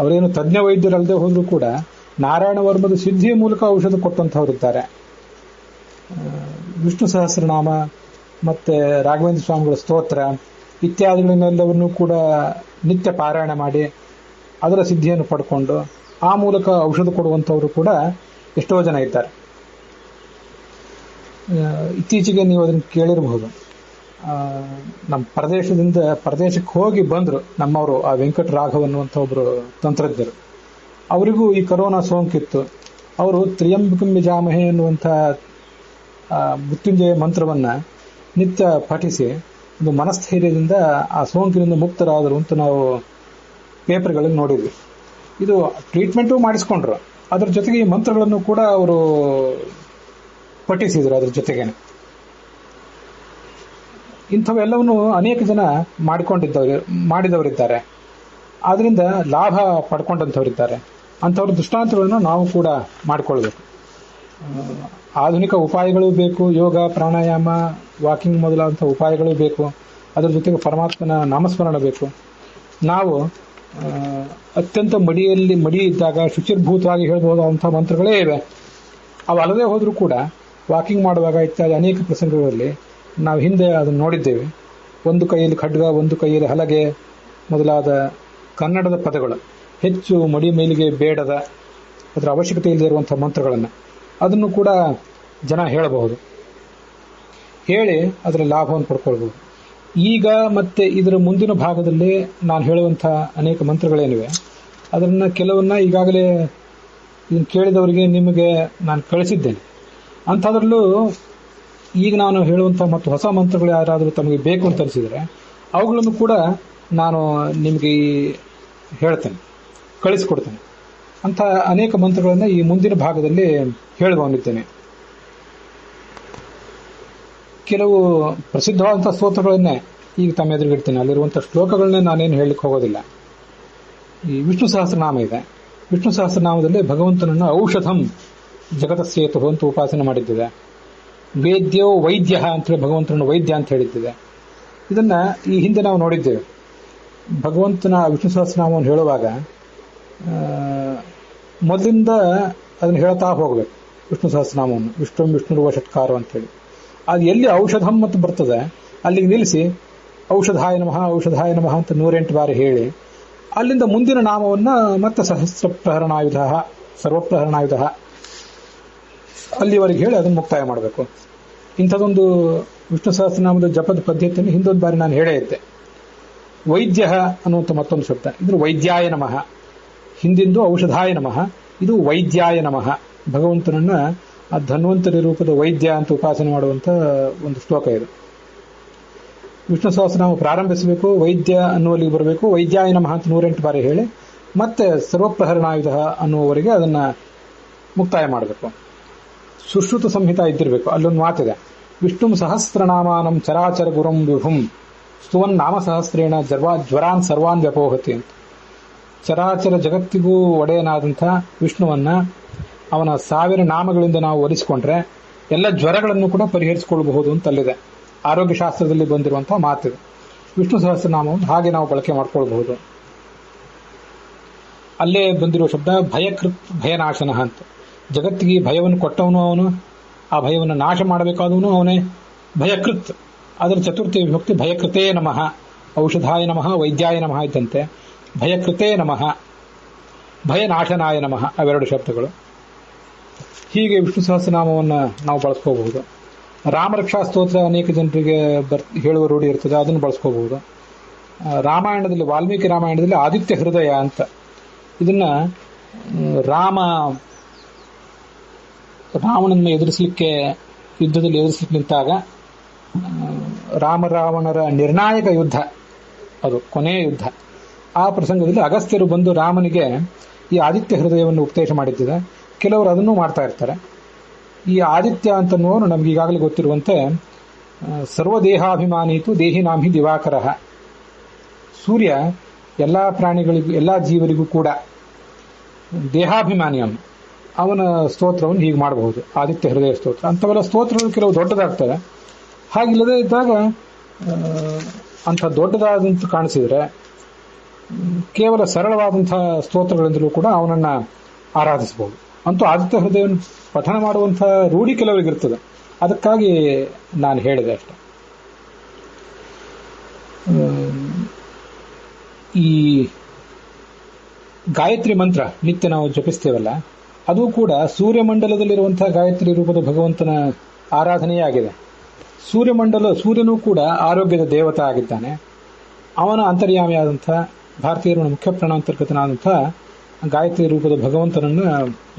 ಅವರೇನು ತಜ್ಞ ವೈದ್ಯರಲ್ಲದೆ ಹೋದರೂ ಕೂಡ ನಾರಾಯಣ ವರ್ಮದ ಸಿದ್ಧಿಯ ಮೂಲಕ ಔಷಧ ಕೊಟ್ಟಂಥವರಿದ್ದಾರೆ. ವಿಷ್ಣು ಸಹಸ್ರನಾಮ ಮತ್ತೆ ರಾಘವೇಂದ್ರ ಸ್ವಾಮಿಗಳ ಸ್ತೋತ್ರ ಇತ್ಯಾದಿಗಳನ್ನೆಲ್ಲವನ್ನೂ ಕೂಡ ನಿತ್ಯ ಪಾರಾಯಣ ಮಾಡಿ ಅದರ ಸಿದ್ಧಿಯನ್ನು ಪಡ್ಕೊಂಡು ಆ ಮೂಲಕ ಔಷಧ ಕೊಡುವಂಥವರು ಕೂಡ ಎಷ್ಟೋ ಜನ ಇದ್ದಾರೆ. ಇತ್ತೀಚೆಗೆ ನೀವು ಅದನ್ನು ಕೇಳಿರಬಹುದು. ನಮ್ಮ ಪ್ರದೇಶಕ್ಕೆ ಹೋಗಿ ಬಂದರು ನಮ್ಮವರು, ಆ ವೆಂಕಟ ರಾಘವ್ ಅನ್ನುವಂಥ ಒಬ್ಬರು ತಂತ್ರಜ್ಞರು. ಅವರಿಗೂ ಈ ಕೊರೋನಾ ಸೋಂಕಿತ್ತು. ಅವರು ತ್ರಿಯಂಬಕಂ ಯಜಾಮಹೇ ಎನ್ನುವಂಥ ಮೃತ್ಯುಂಜಯ ಮಂತ್ರವನ್ನ ನಿತ್ಯ ಪಠಿಸಿ ಒಂದು ಮನಸ್ಥೈರ್ಯದಿಂದ ಆ ಸೋಂಕಿನಿಂದ ಮುಕ್ತರಾದರು ಅಂತ ನಾವು ಪೇಪರ್ಗಳಲ್ಲಿ ನೋಡಿದ್ವಿ. ಇದು ಟ್ರೀಟ್ಮೆಂಟು ಮಾಡಿಸ್ಕೊಂಡ್ರು, ಅದರ ಜೊತೆಗೆ ಈ ಮಂತ್ರಗಳನ್ನು ಕೂಡ ಅವರು ಪಠಿಸಿದರು. ಅದ್ರ ಜೊತೆಗೆ ಇಂಥವೆಲ್ಲವನ್ನು ಅನೇಕ ಜನ ಮಾಡಿದವರಿದ್ದಾರೆ, ಆದ್ರಿಂದ ಲಾಭ ಪಡ್ಕೊಂಡಂಥವರಿದ್ದಾರೆ. ಅಂಥವ್ರ ದೃಷ್ಟಾಂತಗಳನ್ನು ನಾವು ಕೂಡ ಮಾಡಿಕೊಳ್ಬೇಕು. ಆಧುನಿಕ ಉಪಾಯಗಳು ಬೇಕು, ಯೋಗ ಪ್ರಾಣಾಯಾಮ ವಾಕಿಂಗ್ ಮೊದಲಾದಂಥ ಉಪಾಯಗಳು ಬೇಕು. ಅದರ ಜೊತೆಗೆ ಪರಮಾತ್ಮನ ನಾಮಸ್ಮರಣ ಬೇಕು. ನಾವು ಅತ್ಯಂತ ಮಡಿ ಇದ್ದಾಗ ಶುಚಿರ್ಭೂತವಾಗಿ ಹೇಳಬಹುದಾದಂಥ ಮಂತ್ರಗಳೇ ಇವೆ. ಅವು ಅಲ್ಲದೆ ಹೋದರೂ ಕೂಡ ವಾಕಿಂಗ್ ಮಾಡುವಾಗ ಇತ್ಯಾದಿ ಅನೇಕ ಪ್ರಸಂಗಗಳಲ್ಲಿ ನಾವು ಹಿಂದೆ ಅದನ್ನು ನೋಡಿದ್ದೇವೆ. ಒಂದು ಕೈಯಲ್ಲಿ ಖಡ್ಗ, ಒಂದು ಕೈಯಲ್ಲಿ ಹಲಗೆ ಮೊದಲಾದ ಕನ್ನಡದ ಪದಗಳು, ಹೆಚ್ಚು ಮಡಿ ಮೇಲಿಗೆ ಬೇಡದ, ಅದರ ಅವಶ್ಯಕತೆ ಇಲ್ಲದೆ ಇರುವಂಥ ಮಂತ್ರಗಳನ್ನು ಅದನ್ನು ಕೂಡ ಜನ ಹೇಳಬಹುದು, ಹೇಳಿ ಅದರ ಲಾಭವನ್ನು ಪಡ್ಕೊಳ್ಬಹುದು. ಈಗ ಮತ್ತೆ ಇದರ ಮುಂದಿನ ಭಾಗದಲ್ಲಿ ನಾನು ಹೇಳುವಂಥ ಅನೇಕ ಮಂತ್ರಗಳೇನಿವೆ ಅದನ್ನು ಕೆಲವನ್ನ ಈಗಾಗಲೇ ಇದನ್ನು ಕೇಳಿದವರಿಗೆ ನಿಮಗೆ ನಾನು ಕಳಿಸಿದ್ದೇನೆ. ಅಂಥದ್ರಲ್ಲೂ ಈಗ ನಾನು ಹೇಳುವಂಥ ಮತ್ತು ಹೊಸ ಮಂತ್ರಗಳು ಯಾರಾದರೂ ತಮಗೆ ಬೇಕು ಅಂತ ಅನಿಸಿದರೆ ಅವುಗಳನ್ನು ಕೂಡ ನಾನು ನಿಮಗೆ ಹೇಳ್ತೇನೆ, ಕಳಿಸಿಕೊಡ್ತೇನೆ. ಅಂಥ ಅನೇಕ ಮಂತ್ರಗಳನ್ನು ಈ ಮುಂದಿನ ಭಾಗದಲ್ಲಿ ಹೇಳಿಕೊಂಡಿದ್ದೇನೆ. ಕೆಲವು ಪ್ರಸಿದ್ಧವಾದಂಥ ಸ್ತೋತ್ರಗಳನ್ನೇ ಈಗ ತಮ್ಮ ಎದುರುಗಿಡ್ತೇನೆ. ಅಲ್ಲಿರುವಂಥ ಶ್ಲೋಕಗಳನ್ನೇ ನಾನೇನು ಹೇಳಲಿಕ್ಕೆ ಹೋಗೋದಿಲ್ಲ. ಈ ವಿಷ್ಣು ಸಹಸ್ರನಾಮ ಇದೆ. ವಿಷ್ಣು ಸಹಸ್ರನಾಮದಲ್ಲಿ ಭಗವಂತನನ್ನು ಔಷಧಂ ಜಗತಸ್ಯೇತು ಅಂತ ಉಪಾಸನೆ ಮಾಡಿದ್ದಿದೆ. ವೇದ್ಯೋ ವೈದ್ಯ ಅಂತೇಳಿ ಭಗವಂತನನ್ನು ವೈದ್ಯ ಅಂತ ಹೇಳಿದ್ದಿದೆ. ಇದನ್ನ ಈ ಹಿಂದೆ ನಾವು ನೋಡಿದ್ದೇವೆ. ಭಗವಂತನ ವಿಷ್ಣು ಸಹಸ್ರನಾಮವನ್ನು ಹೇಳುವಾಗ ಮೊದಲಿಂದ ಅದನ್ನು ಹೇಳ್ತಾ ಹೋಗ್ಬೇಕು. ವಿಷ್ಣು ಸಹಸ್ರನಾಮವನ್ನು ವಿಷ್ಣುರುವ ಷಟ್ಕಾರ ಅಂತೇಳಿ ಅದು ಎಲ್ಲಿ ಔಷಧಂ ಮತ್ತು ಬರ್ತದೆ ಅಲ್ಲಿಗೆ ನಿಲ್ಲಿಸಿ ಔಷಧಾಯ ನಮಃ ಔಷಧಾಯ ನಮಃ ಅಂತ 108 ಬಾರಿ ಹೇಳಿ ಅಲ್ಲಿಂದ ಮುಂದಿನ ನಾಮವನ್ನು ಮತ್ತೆ ಸಹಸ್ರ ಪ್ರಹರಣಾಯುಧ ಸರ್ವಪ್ರಹರಣಾಯುಧ ಅಲ್ಲಿವರೆಗೆ ಹೇಳಿ ಅದನ್ನು ಮುಕ್ತಾಯ ಮಾಡಬೇಕು. ಇಂಥದೊಂದು ವಿಷ್ಣು ಸಹಸ್ರನಾಮದ ಜಪದ ಪದ್ಧತಿಯನ್ನು ಹಿಂದೊಂದು ಬಾರಿ ನಾನು ಹೇಳೇ ಇದ್ದೆ. ವೈದ್ಯ ಅನ್ನುವಂಥ ಮತ್ತೊಂದು ಶಬ್ದ, ಇದು ವೈದ್ಯಾಯ ನಮಃ. ಹಿಂದಿಂದು ಔಷಧಾಯ ನಮಃ, ಇದು ವೈದ್ಯಾಯ ನಮಃ. ಭಗವಂತನನ್ನ ಆ ಧನ್ವಂತರಿ ರೂಪದ ವೈದ್ಯ ಅಂತ ಉಪಾಸನೆ ಮಾಡುವಂತ ಒಂದು ಶ್ಲೋಕ ಇದು. ವಿಷ್ಣು ಸಹಸ್ರನಾಮ ಪ್ರಾರಂಭಿಸಬೇಕು, ವೈದ್ಯ ಅನ್ನುವಲ್ಲಿಗೆ ಬರಬೇಕು, ವೈದ್ಯಾಯ ನಮಃ ಅಂತ 108 ಬಾರಿ ಹೇಳಿ ಮತ್ತೆ ಸರ್ವಪ್ರಹರಣಾಯುಧ ಅನ್ನುವವರೆಗೆ ಅದನ್ನ ಮುಕ್ತಾಯ ಮಾಡಬೇಕು. ಸುಶ್ರುತ ಸಂಹಿತ ಇದ್ದಿರಬೇಕು. ಅಲ್ಲೊಂದು ಮಾತಿದೆ, ವಿಷ್ಣು ಸಹಸ್ರನಾಮಾನಂ ಚರಾಚರ ಗುರುಂ ವಿಭುಂ ಸ್ತುವನ್ ನಾಮ ಸಹಸ್ರೇಣ ಜ್ವರಾನ್ ಸರ್ವಾನ್ ವ್ಯಪೋಹತಿ ಅಂತ. ಚರಾಚರ ಜಗತ್ತಿಗೂ ಒಡೆಯನಾದಂಥ ವಿಷ್ಣುವನ್ನ ಅವನ 1000 ನಾಮಗಳಿಂದ ನಾವು ಒಲಿಸಿಕೊಂಡ್ರೆ ಎಲ್ಲ ಜ್ವರಗಳನ್ನು ಕೂಡ ಪರಿಹರಿಸಿಕೊಳ್ಳಬಹುದು ಅಂತ ಅಲ್ಲಿದೆ. ಆರೋಗ್ಯ ಶಾಸ್ತ್ರದಲ್ಲಿ ಬಂದಿರುವಂತಹ ಮಾತಿದೆ. ವಿಷ್ಣು ಸಹಸ್ರನಾಮವನ್ನು ಹಾಗೆ ನಾವು ಬಳಕೆ ಮಾಡ್ಕೊಳ್ಬಹುದು. ಅಲ್ಲೇ ಬಂದಿರುವ ಶಬ್ದ ಭಯಕೃತ್ ಭಯನಾಶನ ಅಂತ. ಜಗತ್ತಿಗೆ ಭಯವನ್ನು ಕೊಟ್ಟವನು ಅವನು, ಆ ಭಯವನ್ನು ನಾಶ ಮಾಡಬೇಕಾದವನು ಅವನೇ. ಭಯಕೃತ್ ಅದರ ಚತುರ್ಥಿ ವಿಭಕ್ತಿ ಭಯಕೃತೇ ನಮಃ, ಔಷಧಾಯ ನಮಃ ವೈದ್ಯಾಯ ನಮಃ ಇದ್ದಂತೆ ಭಯಕೃತೇ ನಮಃ, ಭಯನಾಶನಾಯ ನಮಃ ಅವೆರಡು ಶಬ್ದಗಳು. ಹೀಗೆ ವಿಷ್ಣು ಸಹಸ್ರನಾಮವನ್ನು ನಾವು ಬಳಸ್ಕೋಬಹುದು. ರಾಮರಕ್ಷಾ ಸ್ತೋತ್ರ ಅನೇಕ ಜನರಿಗೆ ಹೇಳುವ ರೂಢಿ ಇರ್ತದೆ, ಅದನ್ನು ಬಳಸ್ಕೋಬಹುದು. ರಾಮಾಯಣದಲ್ಲಿ, ವಾಲ್ಮೀಕಿ ರಾಮಾಯಣದಲ್ಲಿ ಆದಿತ್ಯ ಹೃದಯ ಅಂತ, ಇದನ್ನ ರಾವಣನ ಎದುರಿಸಲಿಕ್ಕೆ, ಯುದ್ಧದಲ್ಲಿ ಎದುರಿಸಲಿಕ್ಕೆ ನಿಂತಾಗ ರಾವಣರ ನಿರ್ಣಾಯಕ ಯುದ್ಧ, ಅದು ಕೊನೆಯ ಯುದ್ಧ. ಆ ಪ್ರಸಂಗದಲ್ಲಿ ಅಗಸ್ತ್ಯರು ಬಂದು ರಾಮನಿಗೆ ಈ ಆದಿತ್ಯ ಹೃದಯವನ್ನು ಉಪದೇಶ ಮಾಡಿದ್ದಿದೆ. ಕೆಲವರು ಅದನ್ನು ಮಾಡ್ತಾ ಇರ್ತಾರೆ. ಈ ಆದಿತ್ಯ ಅಂತನ್ನುವರು ನಮ್ಗೆ ಈಗಾಗಲೇ ಗೊತ್ತಿರುವಂತೆ ಸರ್ವದೇಹಾಭಿಮಾನೀತು ದೇಹಿನಾಂಹಿ ದಿವಾಕರಃ. ಸೂರ್ಯ ಎಲ್ಲಾ ಪ್ರಾಣಿಗಳಿಗೂ, ಎಲ್ಲಾ ಜೀವರಿಗೂ ಕೂಡ ದೇಹಾಭಿಮಾನಿಯನ್ನು, ಅವನ ಸ್ತೋತ್ರವನ್ನು ಹೀಗೆ ಮಾಡಬಹುದು, ಆದಿತ್ಯ ಹೃದಯ ಸ್ತೋತ್ರ. ಅಂಥವೆಲ್ಲ ಸ್ತೋತ್ರಗಳು ಕೆಲವು ದೊಡ್ಡದಾಗ್ತವೆ. ಹಾಗಿಲ್ಲದೆ ಇದ್ದಾಗ ಅಂಥ ದೊಡ್ಡದಾದಂತ ಕಾಣಿಸಿದ್ರೆ ಕೇವಲ ಸರಳವಾದಂತಹ ಸ್ತೋತ್ರಗಳಿಂದಲೂ ಕೂಡ ಅವನನ್ನ ಆರಾಧಿಸಬಹುದು. ಅಂತೂ ಆದಿತ್ಯ ಹೃದಯವನ್ನು ಪಠಣ ಮಾಡುವಂತಹ ರೂಢಿ ಕೆಲವರಿಗಿರ್ತದೆ, ಅದಕ್ಕಾಗಿ ನಾನು ಹೇಳಿದೆ ಅಷ್ಟೆ. ಈ ಗಾಯತ್ರಿ ಮಂತ್ರ ನಿತ್ಯ ನಾವು ಜಪಿಸ್ತೇವಲ್ಲ, ಅದು ಕೂಡ ಸೂರ್ಯಮಂಡಲದಲ್ಲಿರುವಂತಹ ಗಾಯತ್ರಿ ರೂಪದ ಭಗವಂತನ ಆರಾಧನೆಯೇ ಆಗಿದೆ. ಸೂರ್ಯನೂ ಕೂಡ ಆರೋಗ್ಯದ ದೇವತೆ ಆಗಿದ್ದಾನೆ. ಅವನ ಅಂತರ್ಯಾಮಿಯಾದಂಥ ಭಾರತೀಯರ ಮುಖ್ಯ ಪ್ರಾಣಾಂತರ್ಗತನಾದಂಥ ಗಾಯತ್ರಿ ರೂಪದ ಭಗವಂತನನ್ನು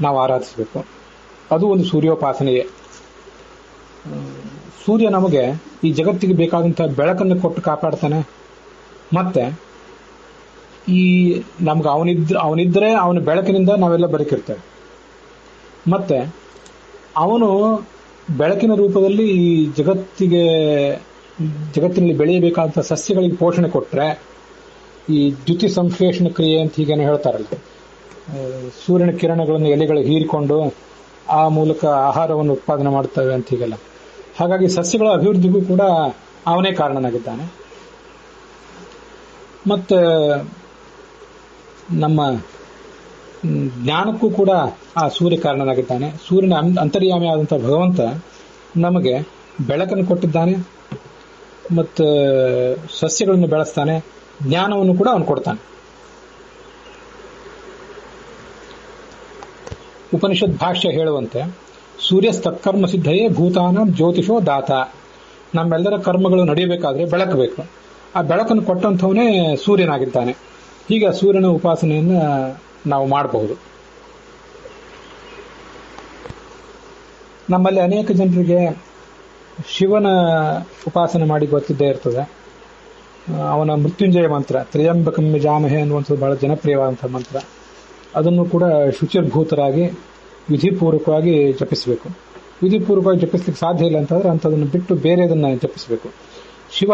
ನಾವು ಆರಾಧಿಸಬೇಕು. ಅದು ಒಂದು ಸೂರ್ಯೋಪಾಸನೆಯೇ. ಸೂರ್ಯ ನಮಗೆ ಈ ಜಗತ್ತಿಗೆ ಬೇಕಾದಂತಹ ಬೆಳಕನ್ನು ಕೊಟ್ಟು ಕಾಪಾಡ್ತಾನೆ. ಮತ್ತೆ ಈ ನಮ್ಗೆ ಅವನಿದ್ರೆ ಅವನ ಬೆಳಕಿನಿಂದ ನಾವೆಲ್ಲ ಬದುಕಿರ್ತೇವೆ. ಮತ್ತೆ ಅವನು ಬೆಳಕಿನ ರೂಪದಲ್ಲಿ ಈ ಜಗತ್ತಿನಲ್ಲಿ ಬೆಳೆಯಬೇಕಾದಂತಹ ಸಸ್ಯಗಳಿಗೆ ಪೋಷಣೆ ಕೊಟ್ರೆ, ಈ ದ್ಯುತಿ ಸಂಶ್ಲೇಷಣ ಕ್ರಿಯೆ ಅಂತ ಹೀಗೇನು ಹೇಳ್ತಾರಲ್ಲ, ಸೂರ್ಯನ ಕಿರಣಗಳನ್ನು ಎಲೆಗಳು ಹೀರಿಕೊಂಡು ಆ ಮೂಲಕ ಆಹಾರವನ್ನು ಉತ್ಪಾದನೆ ಮಾಡ್ತವೆ ಅಂತ ಹೀಗೆಲ್ಲ. ಹಾಗಾಗಿ ಸಸ್ಯಗಳ ಅಭಿವೃದ್ಧಿಗೂ ಕೂಡ ಅವನೇ ಕಾರಣನಾಗಿದ್ದಾನೆ. ಮತ್ತೆ ನಮ್ಮ ಜ್ಞಾನಕ್ಕೂ ಕೂಡ ಆ ಸೂರ್ಯ ಕಾರಣನಾಗಿದ್ದಾನೆ. ಸೂರ್ಯನ ಅಂತರ್ಯಾಮಿ ಆದಂತಹ ಭಗವಂತ ನಮಗೆ ಬೆಳಕನ್ನು ಕೊಟ್ಟಿದ್ದಾನೆ, ಮತ್ತು ಸಸ್ಯಗಳನ್ನು ಬೆಳೆಸ್ತಾನೆ, ಜ್ಞಾನವನ್ನು ಕೂಡ ಅವನು ಕೊಡ್ತಾನೆ. ಉಪನಿಷತ್ ಭಾಷ್ಯ ಹೇಳುವಂತೆ ಸೂರ್ಯಸ್ತತ್ಕರ್ಮ ಸಿದ್ಧಯೇ ಭೂತಾನ ಜ್ಯೋತಿಷೋ ದಾತ. ನಮ್ಮೆಲ್ಲರ ಕರ್ಮಗಳು ನಡೆಯಬೇಕಾದ್ರೆ ಬೆಳಕು ಬೇಕು. ಆ ಬೆಳಕನ್ನು ಕೊಟ್ಟಂಥವನೇ ಸೂರ್ಯನಾಗಿದ್ದಾನೆ. ಹೀಗೆ ಸೂರ್ಯನ ಉಪಾಸನೆಯನ್ನು ನಾವು ಮಾಡಬಹುದು. ನಮ್ಮಲ್ಲಿ ಅನೇಕ ಜನರಿಗೆ ಶಿವನ ಉಪಾಸನೆ ಮಾಡಿ ಗೊತ್ತಿದ್ದೇ ಇರ್ತದೆ. ಅವನ ಮೃತ್ಯುಂಜಯ ಮಂತ್ರ ತ್ರ್ಯಂಬಕಂ ಯಜಾಮಹೇ ಅನ್ನುವಂಥದ್ದು ಬಹಳ ಜನಪ್ರಿಯವಾದಂತಹ ಮಂತ್ರ. ಅದನ್ನು ಕೂಡ ಶುಚಿರ್ಭೂತರಾಗಿ ವಿಧಿಪೂರ್ವಕವಾಗಿ ಜಪಿಸಬೇಕು. ವಿಧಿಪೂರ್ವಕವಾಗಿ ಜಪಿಸ್ಲಿಕ್ಕೆ ಸಾಧ್ಯ ಇಲ್ಲ ಅಂತಂದ್ರೆ ಅಂಥದನ್ನು ಬಿಟ್ಟು ಬೇರೆದನ್ನ ಜಪಿಸಬೇಕು. ಶಿವ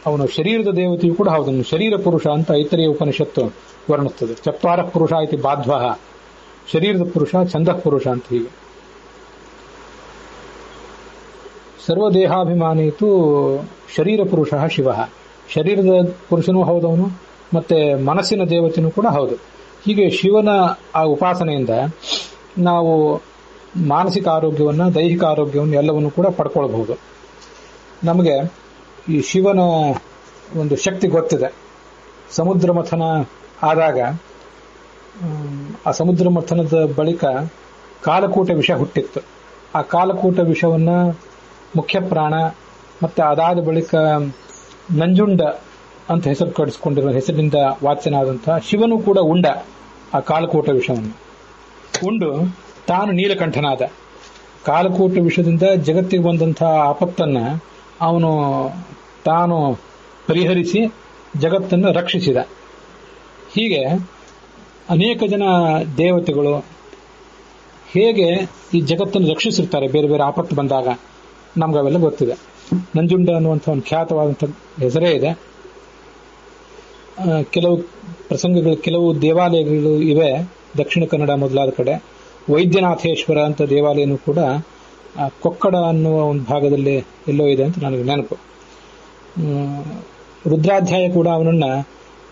ಅವನು ಶರೀರದ ದೇವತೆಯು ಕೂಡ ಹೌದನ್ನು ಶರೀರ ಪುರುಷ ಅಂತ ಐತರೇಯ ಉಪನಿಷತ್ತು ವರ್ಣಿಸ್ತದೆ. ಚತ್ವಾರ ಪುರುಷ ಇತಿ ಬಾಧ್ವ, ಶರೀರದ ಪುರುಷ ಛಂದಃ ಪುರುಷ ಅಂತ. ಹೀಗೆ ಸರ್ವದೇಹಾಭಿಮಾನಿತು ಶರೀರ ಪುರುಷ ಶಿವ. ಶರೀರದ ಪುರುಷನೂ ಹೌದವನು, ಮತ್ತೆ ಮನಸ್ಸಿನ ದೇವತೆನೂ ಕೂಡ ಹೌದು. ಹೀಗೆ ಶಿವನ ಆ ಉಪಾಸನೆಯಿಂದ ನಾವು ಮಾನಸಿಕ ಆರೋಗ್ಯವನ್ನ, ದೈಹಿಕ ಆರೋಗ್ಯವನ್ನು ಎಲ್ಲವನ್ನು ಕೂಡ ಪಡ್ಕೊಳ್ಬಹುದು. ನಮಗೆ ಈ ಶಿವನ ಒಂದು ಶಕ್ತಿ ಗೊತ್ತಿದೆ. ಸಮುದ್ರ ಮಥನ ಆದಾಗ ಆ ಸಮುದ್ರ ಮಥನದ ಬಳಿಕ ಕಾಲಕೂಟ ವಿಷ ಹುಟ್ಟಿತ್ತು. ಆ ಕಾಲಕೂಟ ವಿಷವನ್ನ ಮುಖ್ಯ ಪ್ರಾಣ ಮತ್ತೆ ಅದಾದ ಬಳಿಕ ನಂಜುಂಡ ಅಂತ ಹೆಸರು ಕಡಿಸಿಕೊಂಡಿರುವ ಹೆಸರಿನಿಂದ ವಾಚ್ಯನಾದಂತಹ ಶಿವನು ಕೂಡ ಉಂಡ ಆ ಕಾಲಕೂಟ ವಿಷವನ್ನು. ಉಂಡು ತಾನು ನೀಲಕಂಠನಾದ. ಕಾಲಕೂಟ ವಿಷದಿಂದ ಜಗತ್ತಿಗೆ ಬಂದಂತಹ ಆಪತ್ತನ್ನ ಅವನು ತಾನು ಪರಿಹರಿಸಿ ಜಗತ್ತನ್ನು ರಕ್ಷಿಸಿದ. ಹೀಗೆ ಅನೇಕ ಜನ ದೇವತೆಗಳು ಹೇಗೆ ಈ ಜಗತ್ತನ್ನು ರಕ್ಷಿಸಿರ್ತಾರೆ ಬೇರೆ ಬೇರೆ ಆಪತ್ತು ಬಂದಾಗ ನಮ್ಗವೆಲ್ಲ ಗೊತ್ತಿದೆ. ನಂಜುಂಡ ಅನ್ನುವಂಥ ಒಂದು ಖ್ಯಾತವಾದಂಥ ಹೆಸರೇ ಇದೆ. ಕೆಲವು ಪ್ರಸಂಗಗಳು, ಕೆಲವು ದೇವಾಲಯಗಳು ಇವೆ ದಕ್ಷಿಣ ಕನ್ನಡ ಮೊದಲಾದ ಕಡೆ. ವೈದ್ಯನಾಥೇಶ್ವರ ಅಂತ ದೇವಾಲಯನೂ ಕೂಡ ಕೊಕ್ಕಡ ಅನ್ನುವ ಒಂದು ಭಾಗದಲ್ಲಿ ಎಲ್ಲೋ ಇದೆ ಅಂತ ನನಗೆ ನೆನಪು. ರುದ್ರಾಧ್ಯಾಯ ಕೂಡ ಅವನನ್ನ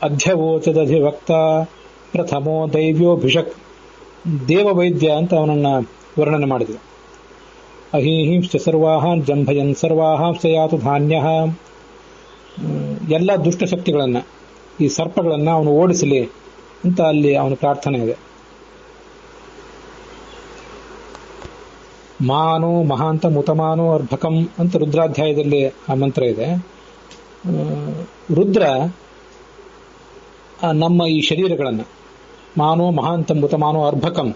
ಅಧ್ಯವೋಚದಧಿವಕ್ತ ಪ್ರಥಮೋ ದೈವ್ಯೋಭಿಷಕ್ ದೇವವೈದ್ಯ ಅಂತ ಅವನನ್ನ ವರ್ಣನೆ ಮಾಡಿದರು. ಅಹಿಂಶ್ಚ ಸರ್ವಾಹಾನ್ ಜಂಭಯನ್ ಸರ್ವಾಹಾಂಶ ಯಾತು ಧಾನ್ಯ. ಎಲ್ಲ ದುಷ್ಟಶಕ್ತಿಗಳನ್ನ, ಈ ಸರ್ಪಗಳನ್ನ ಅವನು ಓಡಿಸಲಿ ಅಂತ ಅಲ್ಲಿ ಅವನ ಪ್ರಾರ್ಥನೆ ಇದೆ. ಮಾನೋ ಮಹಾಂತ ಮುತಮಾನೋ ಅರ್ಭಕಂ ಅಂತ ರುದ್ರಾಧ್ಯಾಯದಲ್ಲಿ ಆ ಮಂತ್ರ ಇದೆ. ರುದ್ರ ನಮ್ಮ ಈ ಶರೀರಗಳನ್ನು ಮಾನೋ ಮಹಾಂತ ಮುತಮಾನೋ ಅರ್ಭಕಂ,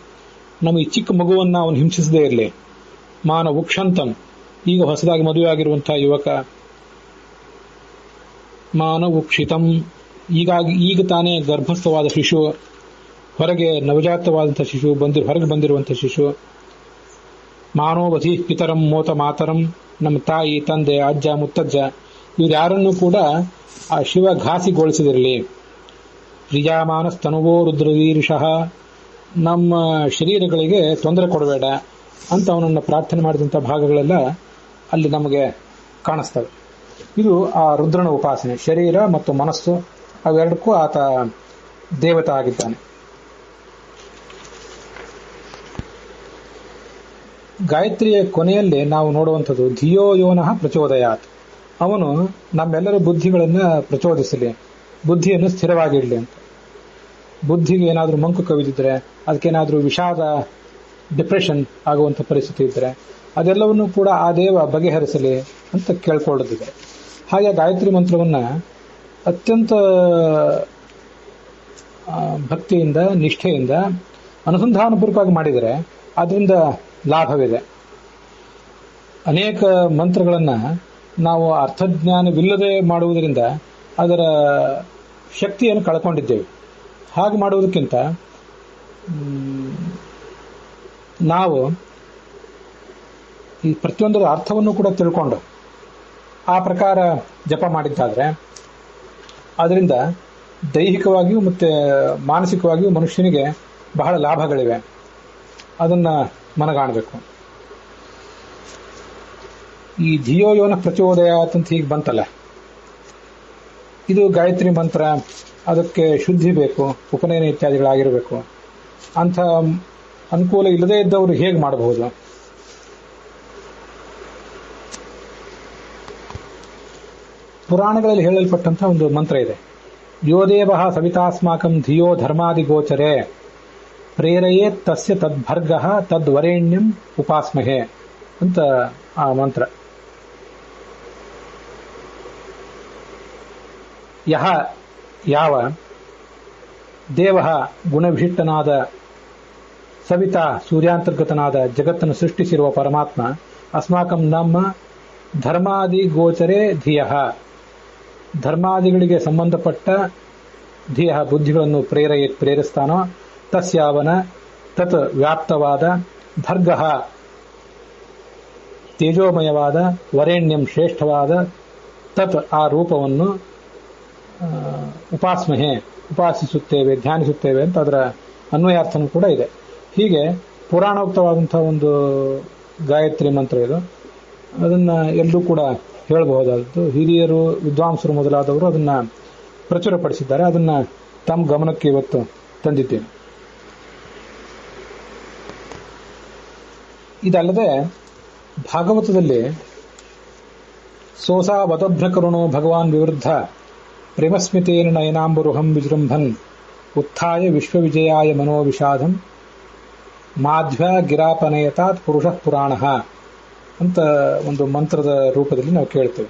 ನಮ್ಮ ಈ ಚಿಕ್ಕ ಮಗುವನ್ನು ಅವನು ಹಿಂಸಿಸದೇ ಇರಲಿ. ಮಾನ ಉಕ್ಷಂತಂ, ಈಗ ಹೊಸದಾಗಿ ಮದುವೆಯಾಗಿರುವಂತಹ ಯುವಕ. ಮಾನ ಉಕ್ಷಿತಂ, ಈಗ ತಾನೇ ಗರ್ಭಸ್ಥವಾದ ಶಿಶು, ಹೊರಗೆ ನವಜಾತವಾದಂತಹ ಶಿಶು, ಹೊರಗೆ ಬಂದಿರುವಂತಹ ಶಿಶು. ಮಾನೋವಧಿ ಪಿತರಂ ಮೋತ ಮಾತರಂ, ನಮ್ಮ ತಾಯಿ ತಂದೆ ಅಜ್ಜ ಮುತ್ತಜ್ಜ ಇವ್ರು ಯಾರನ್ನೂ ಕೂಡ ಆ ಶಿವ ಘಾಸಿಗೊಳಿಸಿದಿರಲಿ. ಪ್ರಿಯಾಮಾನಸ್ತನುವೋ ರುದ್ರವೀರಿಷಃ, ನಮ್ಮ ಶರೀರಗಳಿಗೆ ತೊಂದರೆ ಕೊಡಬೇಡ ಅಂತ ಅವನನ್ನು ಪ್ರಾರ್ಥನೆ ಮಾಡಿದಂಥ ಭಾಗಗಳೆಲ್ಲ ಅಲ್ಲಿ ನಮಗೆ ಕಾಣಿಸ್ತವೆ. ಇದು ಆ ರುದ್ರನ ಉಪಾಸನೆ. ಶರೀರ ಮತ್ತು ಮನಸ್ಸು ಅವೆರಡಕ್ಕೂ ಆತ ದೇವತೆ ಆಗಿದ್ದಾನೆ. ಗಾಯತ್ರಿಯ ಕೊನೆಯಲ್ಲಿ ನಾವು ನೋಡುವಂಥದ್ದು ಧಿಯೋ ಯೋನಃ ಪ್ರಚೋದಯಾತ್, ಅವನು ನಮ್ಮೆಲ್ಲರ ಬುದ್ಧಿಗಳನ್ನು ಪ್ರಚೋದಿಸಲಿ, ಬುದ್ಧಿಯನ್ನು ಸ್ಥಿರವಾಗಿಡಲಿ ಅಂತ. ಬುದ್ಧಿಗೆ ಏನಾದರೂ ಮಂಕು ಕವಿದಿದ್ರೆ, ಅದಕ್ಕೇನಾದರೂ ವಿಷಾದ ಡಿಪ್ರೆಷನ್ ಆಗುವಂಥ ಪರಿಸ್ಥಿತಿ ಇದ್ದರೆ ಅದೆಲ್ಲವನ್ನೂ ಕೂಡ ಆ ದೇವ ಬಗೆಹರಿಸಲಿ ಅಂತ ಕೇಳ್ಕೊಳ್ಳೋದಿದೆ. ಹಾಗೆ ಗಾಯತ್ರಿ ಮಂತ್ರವನ್ನು ಅತ್ಯಂತ ಭಕ್ತಿಯಿಂದ ನಿಷ್ಠೆಯಿಂದ ಅನುಸಂಧಾನಪೂರ್ವಕವಾಗಿ ಮಾಡಿದರೆ ಅದರಿಂದ ಲಾಭವಿದೆ. ಅನೇಕ ಮಂತ್ರಗಳನ್ನು ನಾವು ಅರ್ಥಜ್ಞಾನವಿಲ್ಲದೆ ಮಾಡುವುದರಿಂದ ಅದರ ಶಕ್ತಿಯನ್ನು ಕಳ್ಕೊಂಡಿದ್ದೇವೆ. ಹಾಗೆ ಮಾಡುವುದಕ್ಕಿಂತ ನಾವು ಈ ಪ್ರತಿಯೊಂದರ ಅರ್ಥವನ್ನು ಕೂಡ ತಿಳ್ಕೊಂಡು ಆ ಪ್ರಕಾರ ಜಪ ಮಾಡಿದ್ದಾದರೆ ಅದರಿಂದ ದೈಹಿಕವಾಗಿಯೂ ಮತ್ತು ಮಾನಸಿಕವಾಗಿಯೂ ಮನುಷ್ಯನಿಗೆ ಬಹಳ ಲಾಭಗಳಿವೆ. ಅದನ್ನು ಮನಗಾಣಬೇಕು. ಈ ಧಿಯೋ ಯೋನ ಪ್ರಚೋದಯಾತ್ ಅಂತ ಹೀಗೆ ಬಂತಲ್ಲ, ಇದು ಗಾಯತ್ರಿ ಮಂತ್ರ. ಅದಕ್ಕೆ ಶುದ್ಧಿ ಬೇಕು, ಉಪನಯನ ಇತ್ಯಾದಿಗಳಾಗಿರಬೇಕು. ಅಂಥ ಅನುಕೂಲ ಇಲ್ಲದೇ ಇದ್ದವರು ಹೇಗೆ ಮಾಡಬಹುದು? ಪುರಾಣಗಳಲ್ಲಿ ಹೇಳಲ್ಪಟ್ಟಂಥ ಒಂದು ಮಂತ್ರ ಇದೆ. ಯೋದೇವ ಸವಿತಾಸ್ಮಾಕಂ ಧಿಯೋ ಧರ್ಮಾದಿ ಗೋಚರೆ ಪ್ರೇರಯೇತ್ ತಸ್ಯ ತದ್ಭರ್ಗಃ ತದ್ವರೇಣ್ಯಂ ಉಪಾಸ್ಮಹೆ ಅಂತ ಆ ಮಂತ್ರ. ಯಾವ ದೇವ ಗುಣವಿಶಿಷ್ಟನಾದ ಸವಿತಾ ಸೂರ್ಯಾಂತರ್ಗತನಾದ ಜಗತ್ತನ್ನು ಸೃಷ್ಟಿಸಿರುವ ಪರಮಾತ್ಮ ಅಸ್ಮಾಕಂ ನಮ್ಮ ಧರ್ಮಾದಿ ಗೋಚರೆ ಧಿಯ, ಧರ್ಮಾದಿಗಳಿಗೆ ಸಂಬಂಧಪಟ್ಟ ಧಿಯ ಬುದ್ಧಿಗಳನ್ನು ಪ್ರೇರಿಸ್ತಾನೋ ತಸ್ಯಾವನ ತತ್ ವ್ಯಾಪ್ತವಾದ ಭರ್ಗಃ ತೇಜೋಮಯವಾದ ವರೇಣ್ಯಂ ಶ್ರೇಷ್ಠವಾದ ತತ್ ಆ ರೂಪವನ್ನು ಉಪಾಸ್ಮಹೆ ಉಪಾಸಿಸುತ್ತೇವೆ, ಧ್ಯಾನಿಸುತ್ತೇವೆ ಅಂತ ಅದರ ಅನ್ವಯಾರ್ಥನೂ ಕೂಡ ಇದೆ. ಹೀಗೆ ಪುರಾಣೋಕ್ತವಾದಂತಹ ಒಂದು ಗಾಯತ್ರಿ ಮಂತ್ರ ಇದು. ಅದನ್ನು ಎಲ್ಲರೂ ಕೂಡ ಹೇಳಬಹುದಾದದ್ದು. ಹಿರಿಯರು, ವಿದ್ವಾಂಸರು ಮೊದಲಾದವರು ಅದನ್ನು ಪ್ರಚುರಪಡಿಸಿದ್ದಾರೆ. ಅದನ್ನು ತಮ್ಮ ಗಮನಕ್ಕೆ ಇವತ್ತು ತಂದಿದ್ದೇನೆ. ಇದಲ್ಲದೆ ಭಾಗವತದಲ್ಲಿ ಸೋಸಾ ವದಭ್ರಕರುಣೋ ಭಗವಾನ್ ವಿವೃದ್ಧ ಪ್ರೇಮಸ್ಮಿತೇನ ನಯನಾಂಬರುಹಂ ವಿಜೃಂಭನ್ ಉತ್ಥಾಯ ವಿಶ್ವವಿಜಯಾಯ ಮನೋವಿಷಾದಂ ಮಾಧ್ವ ಗಿರಾಪನಯತಾತ್ ಪುರುಷ ಪುರಾಣ ಅಂತ ಒಂದು ಮಂತ್ರದ ರೂಪದಲ್ಲಿ ನಾವು ಕೇಳ್ತೇವೆ.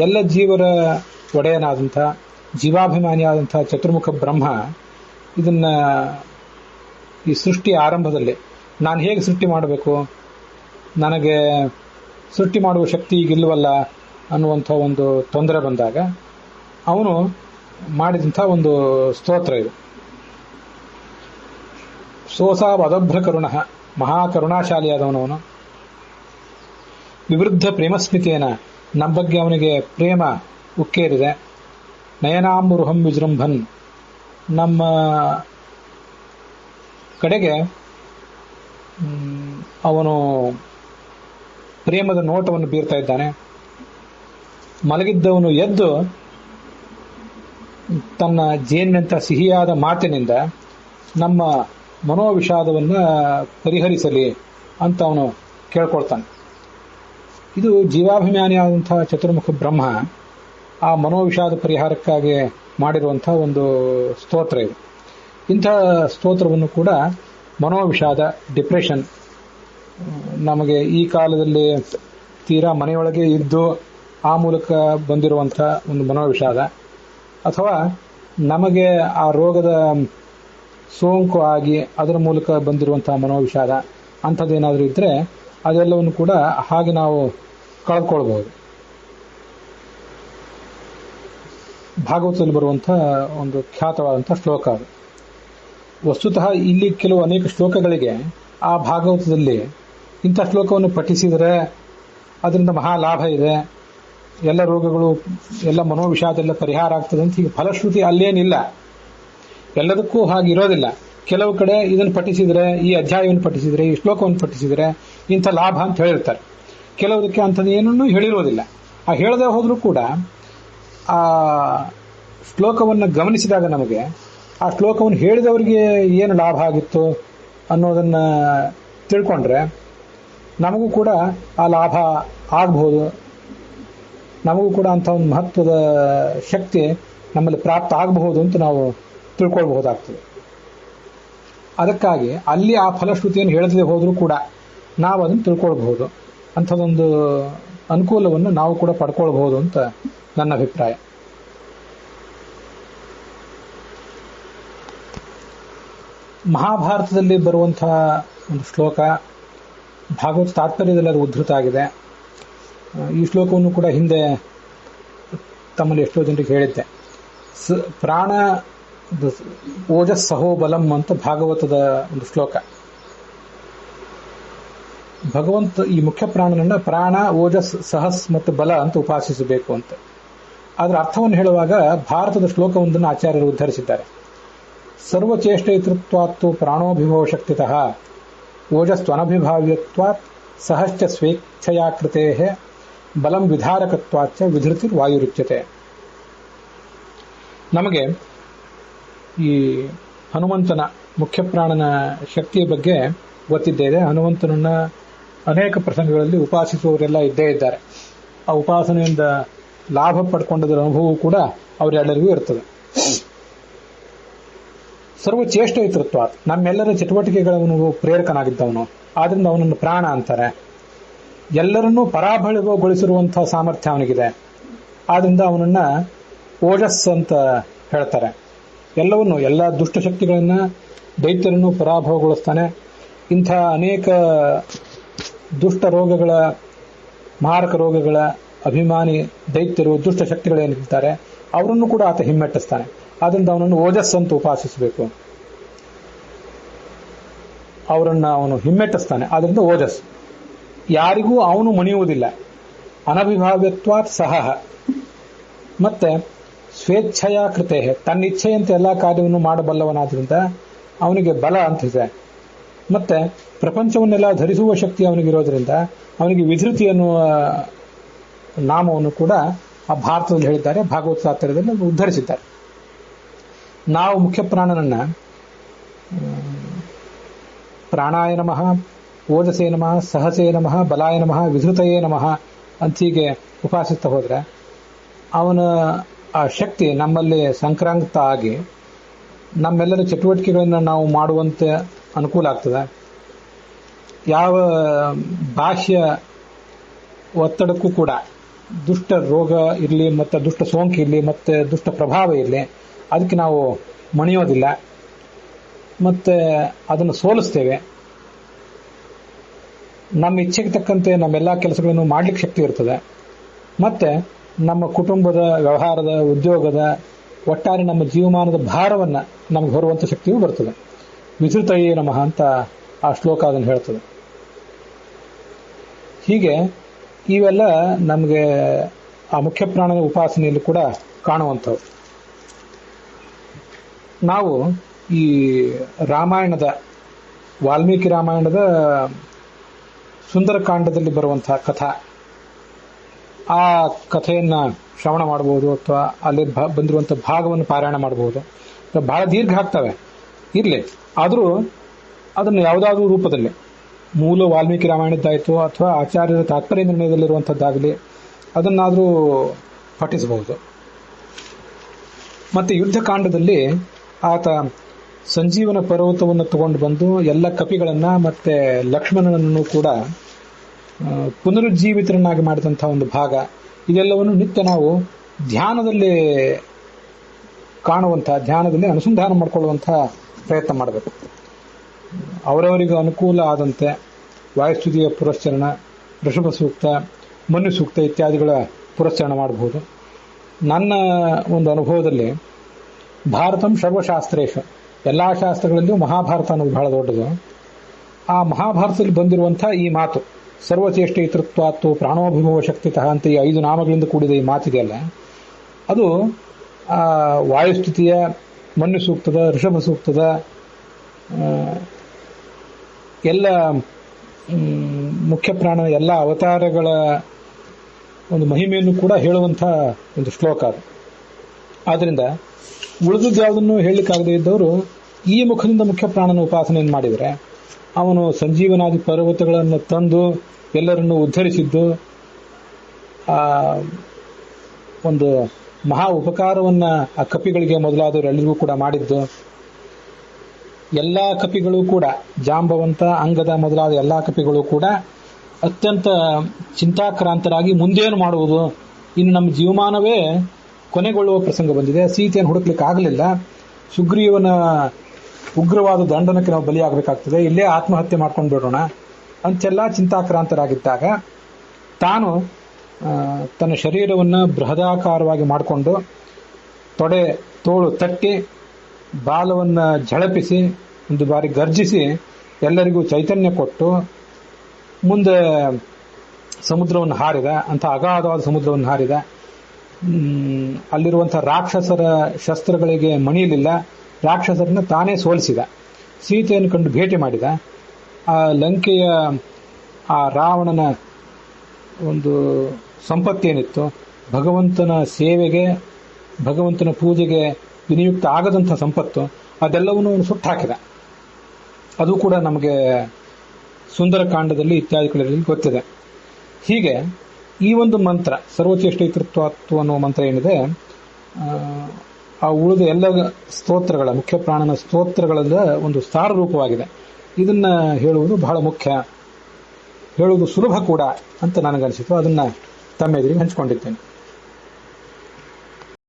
ಎಲ್ಲ ಜೀವರ ಒಡೆಯನಾದಂಥ ಜೀವಾಭಿಮಾನಿಯಾದಂಥ ಚತುರ್ಮುಖ ಬ್ರಹ್ಮ ಇದನ್ನ ಈ ಸೃಷ್ಟಿಯ ಆರಂಭದಲ್ಲಿ ನಾನು ಹೇಗೆ ಸೃಷ್ಟಿ ಮಾಡಬೇಕು, ನನಗೆ ಸೃಷ್ಟಿ ಮಾಡುವ ಶಕ್ತಿ ಈಗಿಲ್ವಲ್ಲ ಅನ್ನುವಂಥ ಒಂದು ತೊಂದರೆ ಬಂದಾಗ ಅವನು ಮಾಡಿದಂಥ ಒಂದು ಸ್ತೋತ್ರ ಇದು. ಸೋಸಾ ವದಭ್ರ ಕರುಣ, ಮಹಾಕರುಣಾಶಾಲಿಯಾದವನವನು. ವಿವೃದ್ಧ ಪ್ರೇಮಸ್ಮಿತೇನ, ನಮ್ಮ ಬಗ್ಗೆ ಅವನಿಗೆ ಪ್ರೇಮ ಉಕ್ಕೇರಿದೆ. ನಯನಾಂಬುರುಹಂ ವಿಜೃಂಭನ್, ನಮ್ಮ ಕಡೆಗೆ ಅವನು ಪ್ರೇಮದ ನೋಟವನ್ನು ಬೀರ್ತಾ ಇದ್ದಾನೆ. ಮಲಗಿದ್ದವನು ಎದ್ದು ತನ್ನ ಜೇನಿನಂಥ ಸಿಹಿಯಾದ ಮಾತಿನಿಂದ ನಮ್ಮ ಮನೋವಿಷಾದವನ್ನು ಪರಿಹರಿಸಲಿ ಅಂತ ಅವನು ಕೇಳ್ಕೊಳ್ತಾನೆ. ಇದು ಜೀವಾಭಿಮಾನಿಯಾದಂಥ ಚತುರ್ಮುಖ ಬ್ರಹ್ಮ ಆ ಮನೋವಿಷಾದ ಪರಿಹಾರಕ್ಕಾಗಿ ಮಾಡಿರುವಂಥ ಒಂದು ಸ್ತೋತ್ರ ಇದು. ಇಂಥ ಸ್ತೋತ್ರವನ್ನು ಕೂಡ ಮನೋವಿಷಾದ, ಡಿಪ್ರೆಷನ್ ನಮಗೆ ಈ ಕಾಲದಲ್ಲಿ ತೀರಾ ಮನೆಯೊಳಗೆ ಇದ್ದು ಆ ಮೂಲಕ ಬಂದಿರುವಂಥ ಒಂದು ಮನೋವಿಷಾದ, ಅಥವಾ ನಮಗೆ ಆ ರೋಗದ ಸೋಂಕು ಆಗಿ ಅದರ ಮೂಲಕ ಬಂದಿರುವಂತಹ ಮನೋವಿಷಾದ ಅಂಥದ್ದೇನಾದರೂ ಇದ್ದರೆ ಅದೆಲ್ಲವನ್ನು ಕೂಡ ಹಾಗೆ ನಾವು ಕಳ್ಕೊಳ್ಬಹುದು. ಭಾಗವತದಲ್ಲಿ ಬರುವಂಥ ಒಂದು ಖ್ಯಾತವಾದಂಥ ಶ್ಲೋಕ ಅದು. ವಸ್ತುತಃ ಇಲ್ಲಿ ಅನೇಕ ಶ್ಲೋಕಗಳಿಗೆ ಆ ಭಾಗವತದಲ್ಲಿ ಇಂಥ ಶ್ಲೋಕವನ್ನು ಪಠಿಸಿದರೆ ಅದರಿಂದ ಮಹಾ ಲಾಭ ಇದೆ, ಎಲ್ಲ ರೋಗಗಳು, ಎಲ್ಲ ಮನೋವಿಷಾದೆಲ್ಲ ಪರಿಹಾರ ಆಗ್ತದೆ ಅಂತ ಹೀಗೆ ಫಲಶ್ರುತಿ ಅಲ್ಲೇನಿಲ್ಲ. ಎಲ್ಲದಕ್ಕೂ ಹಾಗಿರೋದಿಲ್ಲ. ಕೆಲವು ಕಡೆ ಇದನ್ನು ಪಠಿಸಿದರೆ, ಈ ಅಧ್ಯಾಯವನ್ನು ಪಠಿಸಿದರೆ, ಈ ಶ್ಲೋಕವನ್ನು ಪಠಿಸಿದರೆ ಇಂಥ ಲಾಭ ಅಂತ ಹೇಳಿರ್ತಾರೆ. ಕೆಲವುದಕ್ಕೆ ಅಂಥದ್ದು ಏನನ್ನೂ ಹೇಳಿರೋದಿಲ್ಲ. ಆ ಹೇಳದೆ ಹೋದರೂ ಕೂಡ ಆ ಶ್ಲೋಕವನ್ನು ಗಮನಿಸಿದಾಗ ನಮಗೆ ಆ ಶ್ಲೋಕವನ್ನು ಹೇಳಿದವರಿಗೆ ಏನು ಲಾಭ ಆಗಿತ್ತು ಅನ್ನೋದನ್ನು ತಿಳ್ಕೊಂಡ್ರೆ ನಮಗೂ ಕೂಡ ಆ ಲಾಭ ಆಗಬಹುದು. ನಮಗೂ ಕೂಡ ಅಂಥ ಒಂದು ಮಹತ್ವದ ಶಕ್ತಿ ನಮ್ಮಲ್ಲಿ ಪ್ರಾಪ್ತ ಆಗಬಹುದು ಅಂತ ನಾವು ತಿಳ್ಕೊಳ್ಬಹುದಾಗ್ತದೆ. ಅದಕ್ಕಾಗಿ ಅಲ್ಲಿ ಆ ಫಲಶ್ರುತಿಯನ್ನು ಹೇಳದೇ ಹೋದರೂ ಕೂಡ ನಾವು ಅದನ್ನು ತಿಳ್ಕೊಳ್ಬಹುದು. ಅಂಥದ್ದೊಂದು ಅನುಕೂಲವನ್ನು ನಾವು ಕೂಡ ಪಡ್ಕೊಳ್ಬಹುದು ಅಂತ ನನ್ನ ಅಭಿಪ್ರಾಯ. ಮಹಾಭಾರತದಲ್ಲಿ ಬರುವಂತಹ ಒಂದು ಶ್ಲೋಕ ಭಾಗವತ ತಾತ್ಪರ್ಯದಲ್ಲಿ ಅದು ಉದ್ಧೃತ ಆಗಿದೆ. ಈ ಶ್ಲೋಕವನ್ನು ಕೂಡ ಹಿಂದೆ ತಮ್ಮಲ್ಲಿ ಎಷ್ಟೋ ಜನರಿಗೆ ಹೇಳಿದ್ದೆ. ಪ್ರಾಣ ಓಜಸ್ಸಹೋ ಬಲಂ ಅಂತ ಭಾಗವತದ ಒಂದು ಶ್ಲೋಕ. ಭಗವಂತ ಈ ಮುಖ್ಯ ಪ್ರಾಣನನ್ನ ಪ್ರಾಣ, ಓಜಸ್, ಸಹಸ್ ಮತ್ತು ಬಲ ಅಂತ ಉಪಾಸಿಸಬೇಕು ಅಂತ. ಅದರ ಅರ್ಥವನ್ನು ಹೇಳುವಾಗ ಭಾರತದ ಶ್ಲೋಕವೊಂದನ್ನು ಆಚಾರ್ಯರು ಉದ್ಧರಿಸಿದ್ದಾರೆ. ಸರ್ವಚೇಷ್ಟೈತೃತ್ವಾತ್ತು ಪ್ರಾಣೋಭಿಭವ ಶಕ್ತಿತಃ ಓಜಸ್ತ್ವನಭಿಭಾವ್ಯತ್ವಾತ್ ಸಹಶ್ಚ ಸ್ವೇಚ್ಛಯಾ ಕೃತೇ ಬಲಂ ವಿಧಾರಕತ್ವಾಚ್ಚ ವಿಧೃತಿರ್ ವಾಯುರುಚ್ಯತೆ. ನಮಗೆ ಈ ಹನುಮಂತನ ಮುಖ್ಯ ಪ್ರಾಣನ ಶಕ್ತಿಯ ಬಗ್ಗೆ ಗೊತ್ತಿದ್ದೇವೆ. ಹನುಮಂತನನ್ನ ಅನೇಕ ಪ್ರಸಂಗಗಳಲ್ಲಿ ಉಪಾಸಿಸುವವರೆಲ್ಲ ಇದ್ದೇ ಇದ್ದಾರೆ. ಆ ಉಪಾಸನೆಯಿಂದ ಲಾಭ ಪಡ್ಕೊಂಡದರ ಅನುಭವವೂ ಕೂಡ ಅವರೆಲ್ಲರಿಗೂ ಇರ್ತದೆ. ಸರ್ವಚೇಷ್ಟೈತೃತ್ವ, ನಮ್ಮೆಲ್ಲರ ಚಟುವಟಿಕೆಗಳನ್ನು ಪ್ರೇರಕನಾಗಿದ್ದವನು, ಆದ್ರಿಂದ ಅವನನ್ನು ಪ್ರಾಣ ಅಂತಾರೆ. ಎಲ್ಲರನ್ನೂ ಪರಾಭವಗೊಳಿಸಿರುವಂತಹ ಸಾಮರ್ಥ್ಯ ಅವನಿಗಿದೆ, ಆದ್ರಿಂದ ಅವನನ್ನ ಓಜಸ್ ಅಂತ ಹೇಳ್ತಾರೆ. ಎಲ್ಲ ದುಷ್ಟಶಕ್ತಿಗಳನ್ನ, ದೈತ್ಯರನ್ನು ಪರಾಭವಗೊಳಿಸ್ತಾನೆ. ಇಂಥ ಅನೇಕ ದುಷ್ಟ ರೋಗಗಳ, ಮಾರಕ ರೋಗಗಳ ಅಭಿಮಾನಿ ದೈತ್ಯರು, ದುಷ್ಟಶಕ್ತಿಗಳೇನಿದ್ದಾರೆ ಅವರನ್ನು ಕೂಡ ಆತ ಹಿಮ್ಮೆಟ್ಟಿಸ್ತಾನೆ. ಆದ್ರಿಂದ ಅವನನ್ನು ಓಜಸ್ ಅಂತ ಉಪಾಸಿಸಬೇಕು. ಅವರನ್ನು ಅವನು ಹಿಮ್ಮೆಟ್ಟಿಸ್ತಾನೆ, ಆದ್ರಿಂದ ಓಜಸ್. ಯಾರಿಗೂ ಅವನು ಮಣಿಯುವುದಿಲ್ಲ. ಅನಭಿಭಾವ್ಯತ್ವಾತ್ ಸಹ, ಮತ್ತೆ ಸ್ವೇಚ್ಛೆಯ ಕೃತೆ, ತನ್ನ ಇಚ್ಛೆಯಂತೆ ಎಲ್ಲಾ ಕಾರ್ಯವನ್ನು ಮಾಡಬಲ್ಲವನಾದ್ರಿಂದ ಅವನಿಗೆ ಬಲ ಅಂತಿದೆ. ಮತ್ತೆ ಪ್ರಪಂಚವನ್ನೆಲ್ಲ ಧರಿಸುವ ಶಕ್ತಿ ಅವನಿಗಿರೋದ್ರಿಂದ ಅವನಿಗೆ ವಿಧೃತಿ ಎನ್ನುವ ನಾಮವನ್ನು ಕೂಡ ಆ ಭಾರತದಲ್ಲಿ ಹೇಳಿದ್ದಾರೆ, ಭಾಗವತ ತಾತ್ಪರ್ಯದಲ್ಲಿ ಉದ್ಧರಿಸಿದ್ದಾರೆ. ನಾವು ಮುಖ್ಯ ಪ್ರಾಣನನ್ನ ಪ್ರಾಣಾಯ ನಮಃ, ಓಜಸೇ ನಮಃ, ಸಹಸೇ ನಮಃ, ಬಲಾಯ ನಮಃ, ವಿಧೃತಯೇ ನಮಃ ಅಂತ ಹೀಗೆ ಉಪಾಸಿಸ್ತಾ ಹೋದ್ರೆ ಅವನ ಆ ಶಕ್ತಿ ನಮ್ಮಲ್ಲಿ ಸಂಕ್ರಾಂತ ಆಗಿ ನಮ್ಮೆಲ್ಲರ ಚಟುವಟಿಕೆಗಳನ್ನು ನಾವು ಮಾಡುವಂತೆ ಅನುಕೂಲ ಆಗ್ತದೆ. ಯಾವ ಬಾಹ್ಯ ಒತ್ತಡಕ್ಕೂ ಕೂಡ ದುಷ್ಟ ರೋಗ ಇರಲಿ, ಮತ್ತೆ ದುಷ್ಟ ಸೋಂಕು ಇರಲಿ, ಮತ್ತೆ ದುಷ್ಟ ಪ್ರಭಾವ ಇರಲಿ, ಅದಕ್ಕೆ ನಾವು ಮಣಿಯೋದಿಲ್ಲ, ಮತ್ತೆ ಅದನ್ನು ಸೋಲಿಸ್ತೇವೆ. ನಮ್ಮ ಇಚ್ಛೆಗೆ ತಕ್ಕಂತೆ ನಮ್ಮೆಲ್ಲ ಕೆಲಸಗಳನ್ನು ಮಾಡ್ಲಿಕ್ಕೆ ಶಕ್ತಿ ಇರ್ತದೆ. ಮತ್ತೆ ನಮ್ಮ ಕುಟುಂಬದ, ವ್ಯವಹಾರದ, ಉದ್ಯೋಗದ, ಒಟ್ಟಾರೆ ನಮ್ಮ ಜೀವಮಾನದ ಭಾರವನ್ನು ನಮ್ಗೆ ಹೊರುವಂಥ ಶಕ್ತಿಯೂ ಬರ್ತದೆ. ವಿಧೃತಯೇ ನಮಃ ಅಂತ ಆ ಶ್ಲೋಕ ಅದನ್ನು ಹೇಳ್ತದೆ. ಹೀಗೆ ಇವೆಲ್ಲ ನಮಗೆ ಆ ಮುಖ್ಯ ಪ್ರಾಣನ ಉಪಾಸನೆಯಲ್ಲಿ ಕೂಡ ಕಾಣುವಂಥವು. ನಾವು ಈ ರಾಮಾಯಣದ, ವಾಲ್ಮೀಕಿ ರಾಮಾಯಣದ ಸುಂದರಕಾಂಡದಲ್ಲಿ ಬರುವಂತಹ ಕಥಾ, ಆ ಕಥೆಯನ್ನ ಶ್ರವಣ ಮಾಡಬಹುದು, ಅಥವಾ ಅಲ್ಲಿ ಬಂದಿರುವಂತಹ ಭಾಗವನ್ನು ಪಾರಾಯಣ ಮಾಡಬಹುದು. ಬಹಳ ದೀರ್ಘ ಆಗ್ತವೆ, ಇರಲಿ, ಆದರೂ ಅದನ್ನು ಯಾವುದಾದ್ರೂ ರೂಪದಲ್ಲಿ, ಮೂಲ ವಾಲ್ಮೀಕಿ ರಾಮಾಯಣದ್ದಾಯಿತು ಅಥವಾ ಆಚಾರ್ಯರ ತಾತ್ಪರ್ಯ ನಿರ್ಣಯದಲ್ಲಿರುವಂಥದ್ದಾಗಲಿ, ಅದನ್ನಾದರೂ ಪಠಿಸಬಹುದು. ಮತ್ತೆ ಯುದ್ಧಕಾಂಡದಲ್ಲಿ ಆತ ಸಂಜೀವನ ಪರ್ವತವನ್ನು ತಗೊಂಡು ಬಂದು ಎಲ್ಲ ಕಪಿಗಳನ್ನ ಮತ್ತೆ ಲಕ್ಷ್ಮಣನನ್ನು ಕೂಡ ಪುನರುಜ್ಜೀವಿತರನ್ನಾಗಿ ಮಾಡಿದಂತಹ ಒಂದು ಭಾಗ. ಇದೆಲ್ಲವನ್ನು ನಿತ್ಯ ನಾವು ಧ್ಯಾನದಲ್ಲಿ ಕಾಣುವಂತಹ, ಧ್ಯಾನದಲ್ಲಿ ಅನುಸಂಧಾನ ಮಾಡಿಕೊಳ್ಳುವಂತಹ ಪ್ರಯತ್ನ ಮಾಡಬೇಕು. ಅವರವರಿಗೆ ಅನುಕೂಲ ಆದಂತೆ ವಾಯುಸ್ತುತಿಯ ಪುರಸ್ಚರಣ, ಋಷಭ ಸೂಕ್ತ, ಮನು ಸೂಕ್ತ ಇತ್ಯಾದಿಗಳ ಪುರಸ್ಚರಣ ಮಾಡಬಹುದು. ನನ್ನ ಒಂದು ಅನುಭವದಲ್ಲಿ ಭಾರತಂ ಸರ್ವಶಾಸ್ತ್ರೇಶ, ಎಲ್ಲಾ ಶಾಸ್ತ್ರಗಳಲ್ಲಿಯೂ ಮಹಾಭಾರತ ಅನ್ನೋದು ಬಹಳ ದೊಡ್ಡದು. ಆ ಮಹಾಭಾರತದಲ್ಲಿ ಬಂದಿರುವಂತಹ ಈ ಮಾತು ಸರ್ವಚೇಷ್ಟೈತೃತ್ವಾತ್ತು ಪ್ರಾಣೋಭಿಭವ ಶಕ್ತಿತಃ ಅಂತ ಈ 5 ನಾಮಗಳಿಂದ ಕೂಡಿದ ಈ ಮಾತಿದೆಯಲ್ಲ, ಅದು ವಾಯುಸ್ತುತಿಯ, ಮನು ಸೂಕ್ತದ, ಋಷಭ ಸೂಕ್ತದ ಎಲ್ಲ ಮುಖ್ಯ ಪ್ರಾಣ ಎಲ್ಲ ಅವತಾರಗಳ ಒಂದು ಮಹಿಮೆಯನ್ನು ಕೂಡ ಹೇಳುವಂತಹ ಒಂದು ಶ್ಲೋಕ ಅದು. ಆದ್ದರಿಂದ ಉಳಿದದ್ದು ಯಾವುದನ್ನು ಹೇಳಲಿಕ್ಕಾಗದೇ ಇದ್ದವರು ಈ ಮುಖದಿಂದ ಮುಖ್ಯ ಪ್ರಾಣನ ಉಪಾಸನೆಯನ್ನು ಮಾಡಿದರೆ ಅವನು ಸಂಜೀವನಾದಿ ಪರ್ವತಗಳನ್ನು ತಂದು ಎಲ್ಲರನ್ನು ಉದ್ಧರಿಸಿದ್ದು, ಒಂದು ಮಹಾ ಉಪಕಾರವನ್ನ ಆ ಕಪಿಗಳಿಗೆ ಮೊದಲಾದವರು ಎಲ್ಲರಿಗೂ ಕೂಡ ಮಾಡಿದ್ದು, ಎಲ್ಲಾ ಕಪಿಗಳು ಕೂಡ ಜಾಂಬವಂತ, ಅಂಗದ ಮೊದಲಾದ ಎಲ್ಲಾ ಕಪಿಗಳು ಕೂಡ ಅತ್ಯಂತ ಚಿಂತಾಕ್ರಾಂತರಾಗಿ ಮುಂದೇನು ಮಾಡುವುದು, ಇನ್ನು ನಮ್ಮ ಜೀವಮಾನವೇ ಕೊನೆಗೊಳ್ಳುವ ಪ್ರಸಂಗ ಬಂದಿದೆ, ಸೀತೆಯನ್ನು ಹುಡುಕ್ಲಿಕ್ಕೆ ಆಗಲಿಲ್ಲ, ಸುಗ್ರೀವನ ಉಗ್ರವಾದ ದಂಡನಕ್ಕೆ ನಾವು ಬಲಿಯಾಗಬೇಕಾಗ್ತದೆ, ಇಲ್ಲೇ ಆತ್ಮಹತ್ಯೆ ಮಾಡ್ಕೊಂಡು ಬಿಡೋಣ ಅಂತೆಲ್ಲ ಚಿಂತಾಕ್ರಾಂತರಾಗಿದ್ದಾಗ ತಾನು ತನ್ನ ಶರೀರವನ್ನು ಬೃಹದಾಕಾರವಾಗಿ ಮಾಡಿಕೊಂಡು ತೋಳು ತಟ್ಟಿ ಬಾಲವನ್ನು ಝಳಪಿಸಿ ಒಂದು ಬಾರಿ ಗರ್ಜಿಸಿ ಎಲ್ಲರಿಗೂ ಚೈತನ್ಯ ಕೊಟ್ಟು ಮುಂದೆ ಸಮುದ್ರವನ್ನು ಹಾರಿದ. ಅಂತ ಅಗಾಧವಾದ ಸಮುದ್ರವನ್ನು ಹಾರಿದ. ಅಲ್ಲಿರುವಂತಹ ರಾಕ್ಷಸರ ಶಸ್ತ್ರಗಳಿಗೆ ಮಣಿಯಲಿಲ್ಲ, ರಾಕ್ಷಸರನ್ನ ತಾನೇ ಸೋಲಿಸಿದ. ಸೀತೆಯನ್ನು ಕಂಡು ಭೇಟಿ ಮಾಡಿದ. ಆ ಲಂಕೆಯ ಆ ರಾವಣನ ಒಂದು ಸಂಪತ್ತೇನಿತ್ತು, ಭಗವಂತನ ಸೇವೆಗೆ, ಭಗವಂತನ ಪೂಜೆಗೆ ವಿನಿಯುಕ್ತ ಆಗದಂಥ ಸಂಪತ್ತು, ಅದೆಲ್ಲವನ್ನು ಅವನು ಸುಟ್ಟು ಹಾಕಿದ. ಅದು ಕೂಡ ನಮಗೆ ಸುಂದರಕಾಂಡದಲ್ಲಿ ಇತ್ಯಾದಿಗಳಲ್ಲಿ ಗೊತ್ತಿದೆ. ಹೀಗೆ ಈ ಒಂದು ಮಂತ್ರ ಸರ್ವಚೇಷ್ಟೈತೃತ್ವಾತ್ತು ಅನ್ನುವ ಮಂತ್ರ ಏನಿದೆ, ಆ ಉಳಿದ ಎಲ್ಲ ಸ್ತೋತ್ರಗಳ, ಮುಖ್ಯ ಪ್ರಾಣನ ಸ್ತೋತ್ರಗಳೆಲ್ಲ ಒಂದು ಸಾರ ರೂಪವಾಗಿದೆ. ಇದನ್ನ ಹೇಳುವುದು ಬಹಳ ಮುಖ್ಯ, ಹೇಳುವುದು ಸುಲಭ ಕೂಡ ಅಂತ ನನಗನ್ಸಿತು. ಅದನ್ನ ತಮ್ಮೆದುರಿಗೆ ಹಂಚಿಕೊಂಡಿದ್ದೇನೆ.